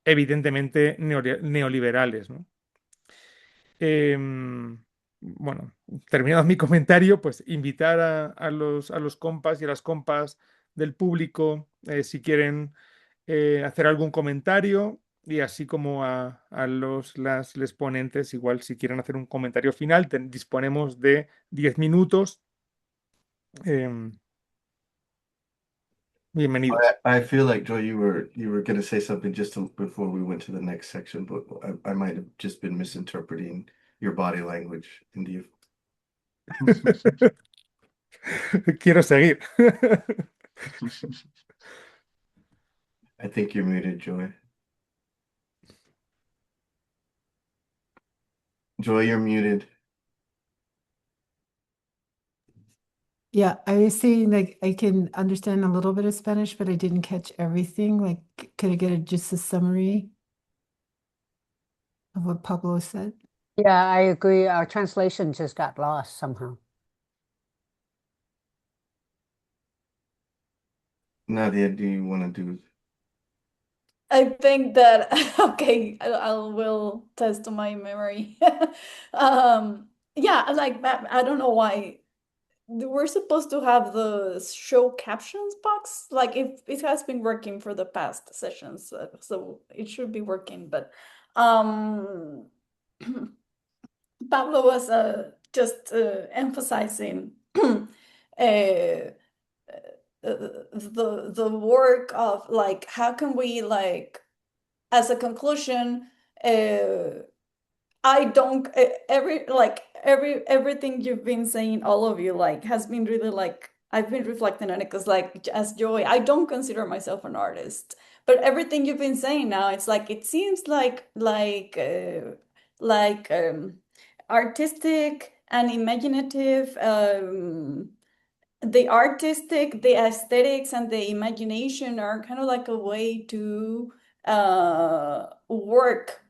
evidentemente neoliberales, ¿no? Bueno, terminado mi comentario, pues invitar a los compas y a las compas del público si quieren hacer algún comentario y así como a les ponentes, igual si quieren hacer un comentario final, disponemos de 10 minutos. Bienvenidos. I feel like, Joy, you were going to say something before we went to the next section, but I might have just been misinterpreting your body language in the. Quiero seguir. I think you're muted, Joy. Joy, you're muted. Yeah, I was saying like I can understand a little bit of Spanish, but I didn't catch everything. Like, could I get just a summary of what Pablo said? Yeah, I agree. Our translation just got lost somehow. Nadia, do you want to do? I think that okay, I will test my memory. Yeah, like I don't know why we're supposed to have the show captions box. Like if it has been working for the past sessions, so it should be working. But Pablo was just emphasizing the work of like how can we like as a conclusion I don't everything you've been saying, all of you, like has been really like I've been reflecting on it because like as Joy, I don't consider myself an artist, but everything you've been saying now, it's like it seems like artistic and imaginative, the artistic, the aesthetics, and the imagination are kind of like a way to work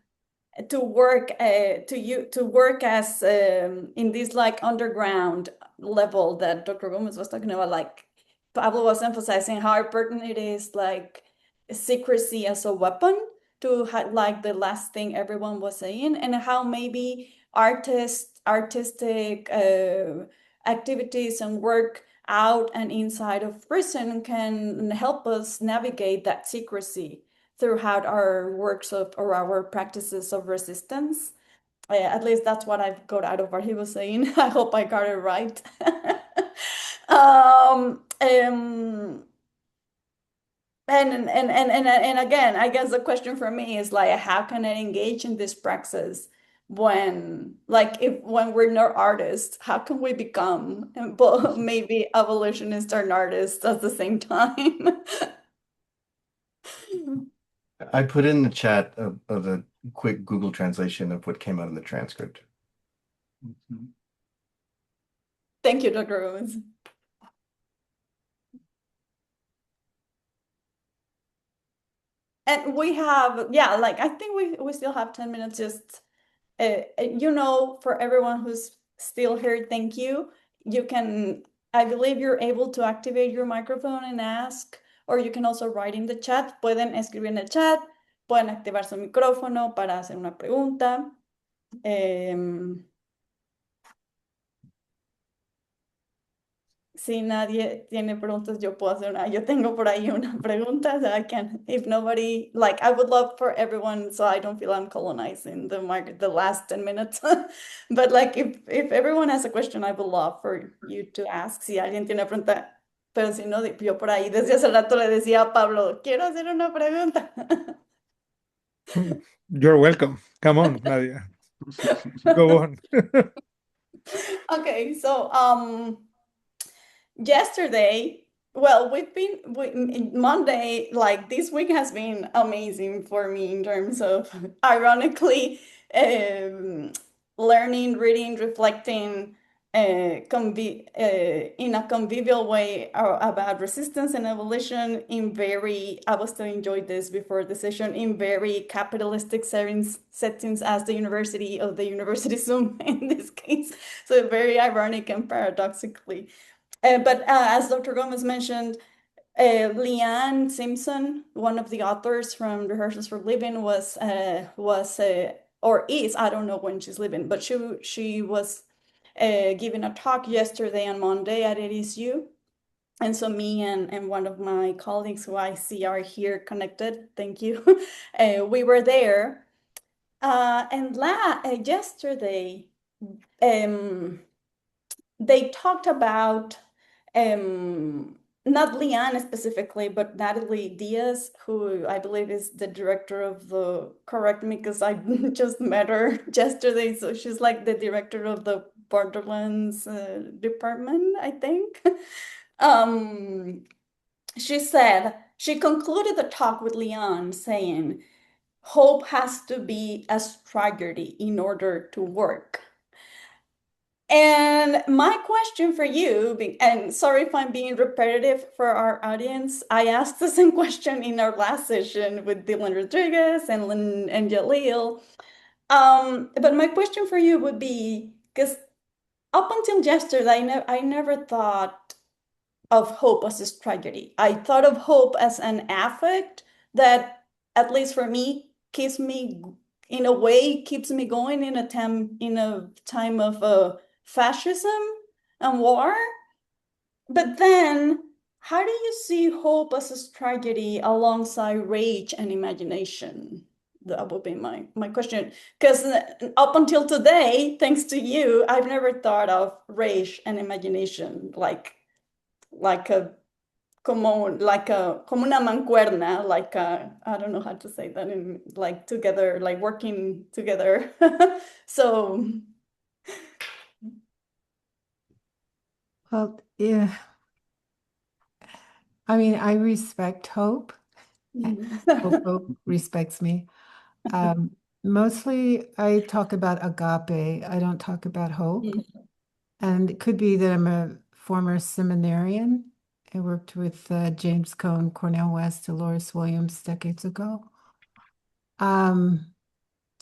as in this like underground level that Dr. Gomez was talking about. Like Pablo was emphasizing how important it is, like secrecy as a weapon to like the last thing everyone was saying, and how maybe artistic activities and work out and inside of prison can help us navigate that secrecy throughout our works of or our practices of resistance. At least that's what I've got out of what he was saying. I hope I got it right. Um, and again, I guess the question for me is like, how can I engage in this praxis when, like, when we're not artists, how can we become both maybe abolitionists and artists at the same time? I put in the chat of a quick Google translation of what came out in the transcript. Thank you, Dr. Owens. And we have, yeah, like I think we still have 10 minutes. Just for everyone who's still here, thank you. You can, I believe you're able to activate your microphone and ask, or you can also write in the chat. Pueden escribir en el chat, pueden activar su micrófono para hacer una pregunta. Si nadie tiene preguntas, yo puedo hacer una. Yo tengo por ahí una pregunta, so I can, if nobody, like, I would love for everyone, so I don't feel I'm colonizing the market, the last 10 minutes. But like, if everyone has a question, I would love for you to ask. Si alguien tiene pregunta, pero si no, yo por ahí desde hace rato le decía a Pablo, quiero hacer una pregunta. You're welcome. Come on, Nadia. Go on. Okay, so yesterday, well, Monday, like this week has been amazing for me in terms of, ironically, learning, reading, reflecting in a convivial way about resistance and abolition I was to enjoy this before the session, in very capitalistic settings as the university Zoom in this case. So very ironic and paradoxically. But as Dr. Gomez mentioned, Leanne Simpson, one of the authors from Rehearsals for Living, was or is, I don't know when she's living, but she was giving a talk yesterday on Monday at ASU. And so me and one of my colleagues who I see are here connected, thank you, we were there. And yesterday, they talked about not Leanne specifically, but Natalie Diaz, who I believe is the director of correct me because I just met her yesterday. So she's like the director of the Borderlands department, I think. She concluded the talk with Leanne saying, hope has to be a strategy in order to work. And my question for you, and sorry if I'm being repetitive for our audience, I asked the same question in our last session with Dylan Rodriguez and Jaleel. But my question for you would be, because up until yesterday, I never thought of hope as a strategy. I thought of hope as an affect that, at least for me, keeps me going in a time of fascism and war. But then, how do you see hope as a strategy alongside rage and imagination? That would be my question. Because up until today, thanks to you, I've never thought of rage and imagination como una mancuerna, I don't know how to say that in together, like working together. So. Well, yeah. I mean, I respect hope. Hope respects me. Mostly I talk about agape. I don't talk about hope. And it could be that I'm a former seminarian. I worked with James Cone, Cornell West, Dolores Williams decades ago. I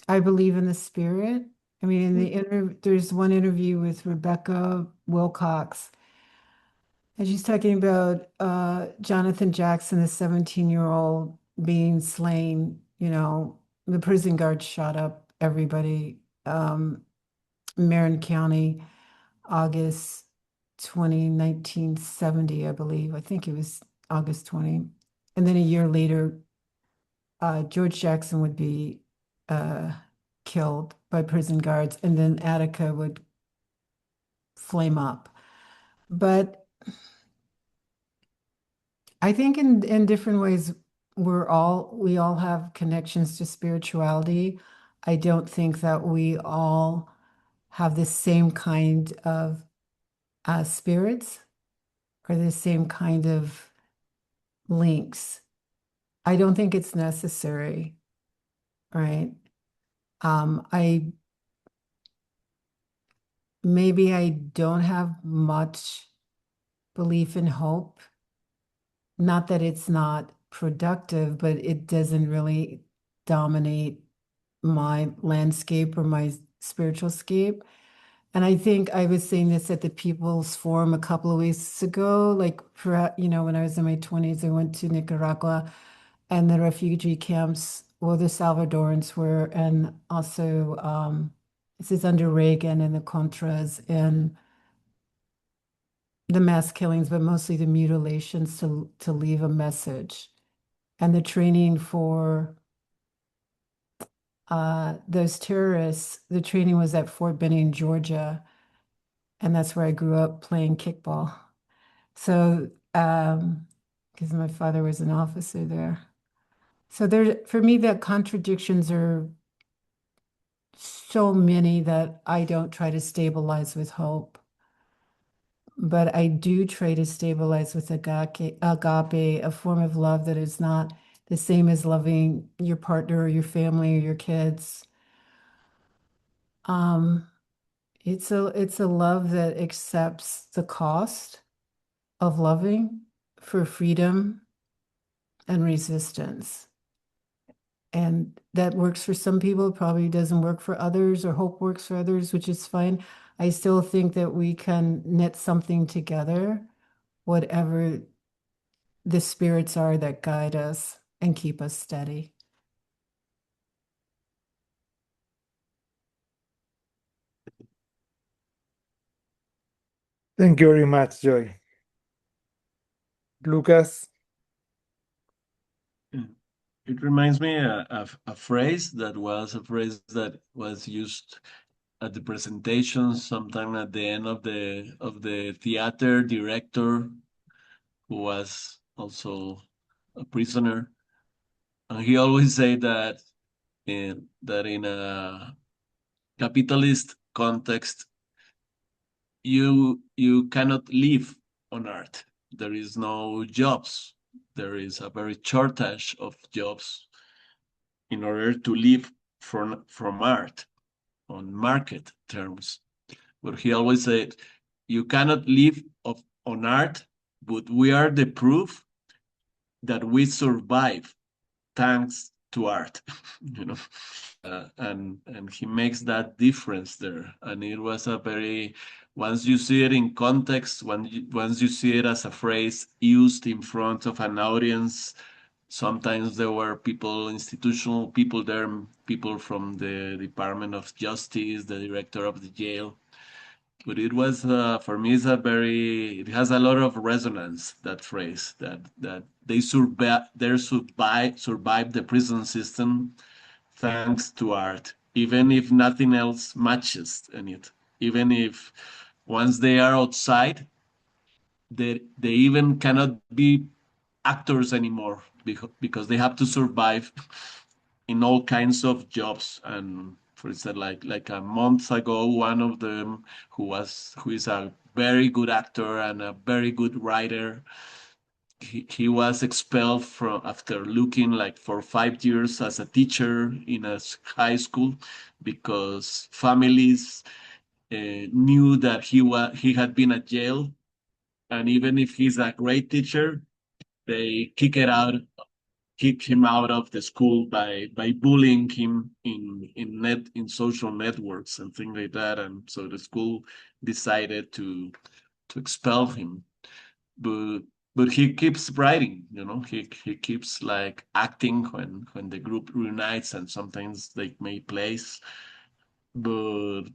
believe in the spirit. I mean, there's one interview with Rebecca Wilcox, and she's talking about Jonathan Jackson, the 17-year-old being slain. The prison guards shot up everybody. Marin County, August 20, 1970, I believe. I think it was August 20. And then a year later, George Jackson would be killed by prison guards, and then Attica would flame up. But I think in different ways, we all have connections to spirituality. I don't think that we all have the same kind of spirits or the same kind of links. I don't think it's necessary, right? Maybe I don't have much belief in hope. Not that it's not productive, but it doesn't really dominate my landscape or my spiritual scape. And I think I was saying this at the People's Forum a couple of weeks ago, like when I was in my 20s, I went to Nicaragua and the refugee camps, well, the Salvadorans were, and also this is under Reagan and the Contras and the mass killings, but mostly the mutilations to leave a message. And the training for those terrorists, the training was at Fort Benning, Georgia. And that's where I grew up playing kickball. So, because my father was an officer there. So for me, the contradictions are so many that I don't try to stabilize with hope. But I do try to stabilize with agape, a form of love that is not the same as loving your partner or your family or your kids. It's a love that accepts the cost of loving for freedom and resistance. And that works for some people, probably doesn't work for others, or hope works for others, which is fine. I still think that we can knit something together, whatever the spirits are that guide us and keep us steady. Thank you very much, Joy. Lucas? It reminds me of a phrase that was used at the presentation sometime at the end of the theater director, who was also a prisoner. And he always said that in a capitalist context, you cannot live on art. There is no jobs. There is a very shortage of jobs in order to live from art on market terms. But he always said, you cannot live on art, but we are the proof that we survive thanks to art. And he makes that difference there. And it was a very, once you see it in context, once you see it as a phrase used in front of an audience, sometimes there were institutional people there, people from the Department of Justice, the director of the jail. But it was, for me, it has a lot of resonance, that phrase, that they survive the prison system thanks to art, even if nothing else matches in it. Even if once they are outside, they even cannot be actors anymore because they have to survive in all kinds of jobs. And for instance, like a month ago, one of them who is a very good actor and a very good writer, he was expelled from after looking like for 5 years as a teacher in a high school because families knew that he had been at jail, and even if he's a great teacher, they kick him out of the school by bullying him in social networks and things like that. And so the school decided to expel him. But he keeps writing, he keeps like acting when the group reunites, and sometimes they make plays. But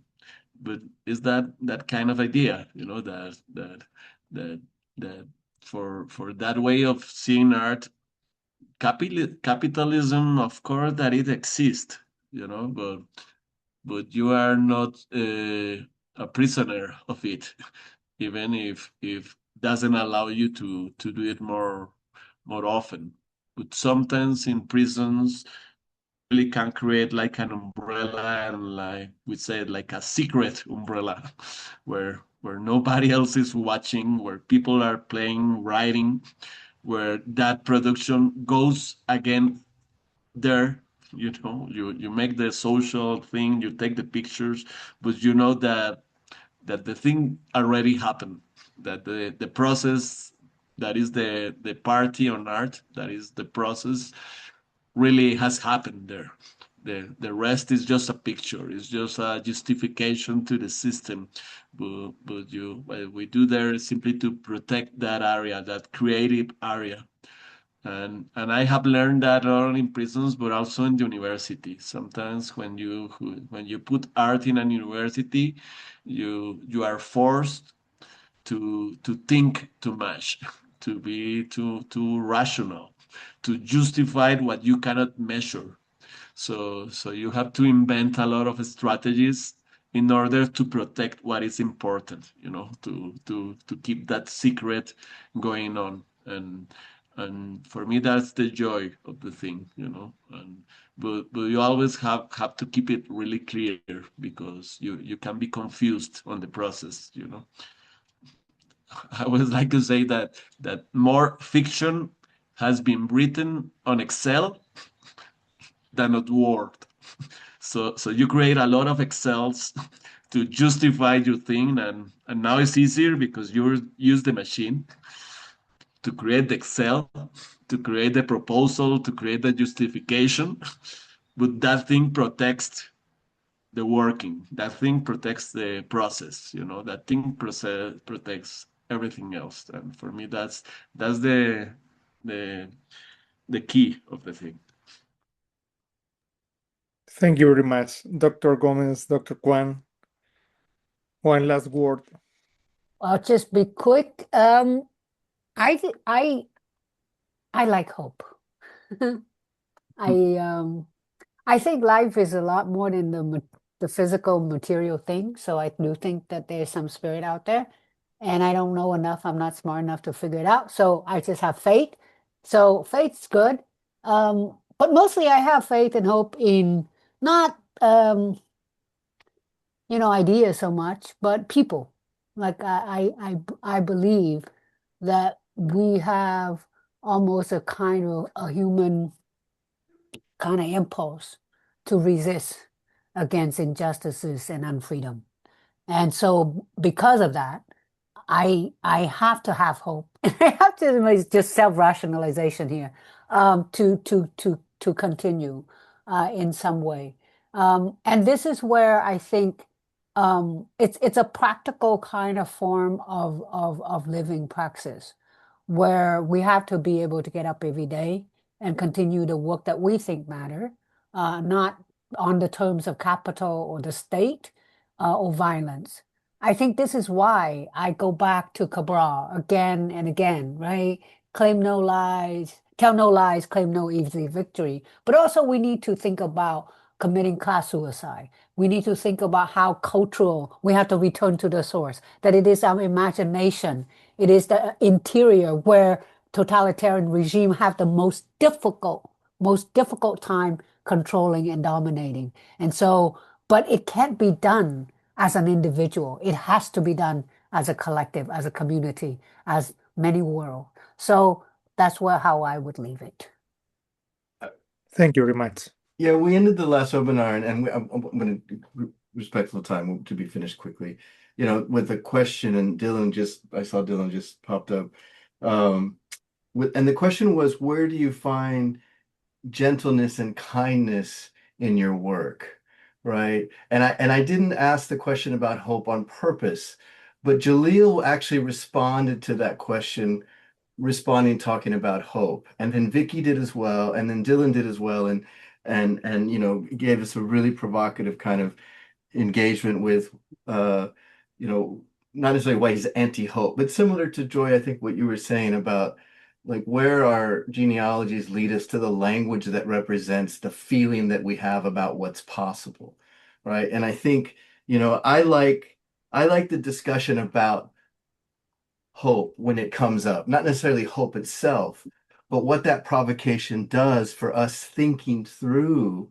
is that kind of idea, that for that way of seeing art, capitalism, of course, that it exists, but but you are not a prisoner of it, even if doesn't allow you to do it more often. But sometimes in prisons really can create like an umbrella, and like we say, like a secret umbrella where nobody else is watching, where people are playing, writing, where that production goes again there. You make the social thing, you take the pictures, but you know that the thing already happened, that the process, that is the party on art, that is the process, really has happened there. The rest is just a picture, it's just a justification to the system. But what we do there is simply to protect that area, that creative area. And I have learned that not only in prisons but also in the university. Sometimes when you put art in a university, you are forced to think too much, to be too rational, to justify what you cannot measure. So you have to invent a lot of strategies in order to protect what is important, to keep that secret going on. And for me, that's the joy of the thing. But you always have to keep it really clear, because you can be confused on the process. I always like to say that more fiction has been written on Excel than on Word. So you create a lot of Excels to justify your thing, and now it's easier because you use the machine to create the Excel, to create the proposal, to create the justification. But that thing protects the working. That thing protects the process. That thing protects everything else. And for me, that's the key of the thing. Thank you very much, Dr. Gomez, Dr. Kwan. One last word. I'll just be quick. I like hope. I think life is a lot more than the physical material thing. So I do think that there's some spirit out there, and I don't know enough. I'm not smart enough to figure it out. So I just have faith. So faith's good. But mostly I have faith and hope in not ideas so much, but people. Like I believe that we have almost a kind of a human kind of impulse to resist against injustices and unfreedom. And so because of that, I have to have hope. I have to just self-rationalization here, to continue in some way. And this is where I think it's a practical kind of form of living praxis, where we have to be able to get up every day and continue the work that we think matter, not on the terms of capital or the state or violence. I think this is why I go back to Cabral again and again, right? Claim no lies, tell no lies, claim no easy victory. But also we need to think about committing class suicide. We need to think about how cultural, we have to return to the source, that it is our imagination. It is the interior where totalitarian regime have the most difficult time controlling and dominating. And so, but it can't be done as an individual. It has to be done as a collective, as a community, as many world. So that's how I would leave it. Thank you very much. Yeah, we ended the last webinar, and I'm going to respectful time to be finished quickly. With a question, and I saw Dylan just popped up. And the question was, where do you find gentleness and kindness in your work, right? And I didn't ask the question about hope on purpose, but Jaleel actually responded to that question, talking about hope, and then Vicky did as well, and then Dylan did as well, and gave us a really provocative kind of engagement with not necessarily why he's anti-hope, but similar to Joy, I think what you were saying about like where our genealogies lead us to the language that represents the feeling that we have about what's possible, right? And I think, I like the discussion about hope when it comes up, not necessarily hope itself, but what that provocation does for us thinking through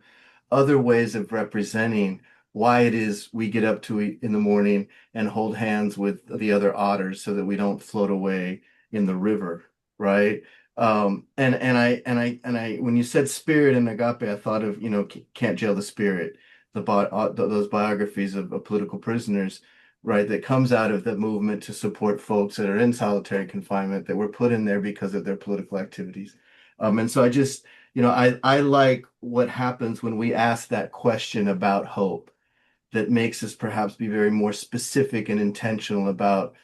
other ways of representing why it is we get up in the morning and hold hands with the other otters so that we don't float away in the river, right? And I when you said spirit and agape, I thought of, Can't Jail the Spirit, those biographies of political prisoners, right, that comes out of the movement to support folks that are in solitary confinement that were put in there because of their political activities. And so I like what happens when we ask that question about hope that makes us perhaps be very more specific and intentional about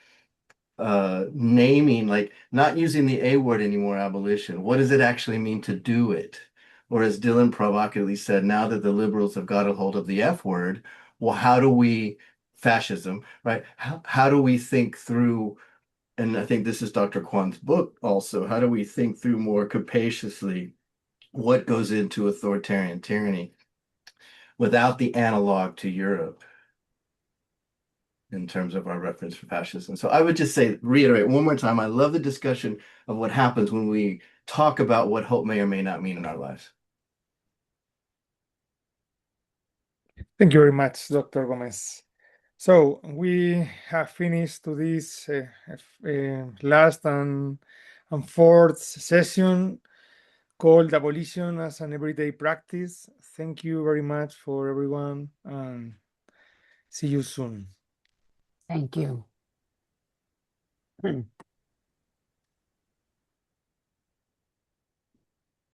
naming, like not using the A word anymore, abolition. What does it actually mean to do it? Or as Dylan provocatively said, now that the liberals have got a hold of the F word, well, how do we, fascism, right? How do we think through, and I think this is Dr. Kwan's book also, how do we think through more capaciously what goes into authoritarian tyranny without the analog to Europe in terms of our reference for fascism? So I would just say, reiterate one more time, I love the discussion of what happens when we talk about what hope may or may not mean in our lives. Thank you very much, Dr. Gomez. So we have finished to this last and fourth session called Abolition as an Everyday Practice. Thank you very much for everyone, and see you soon. Thank you.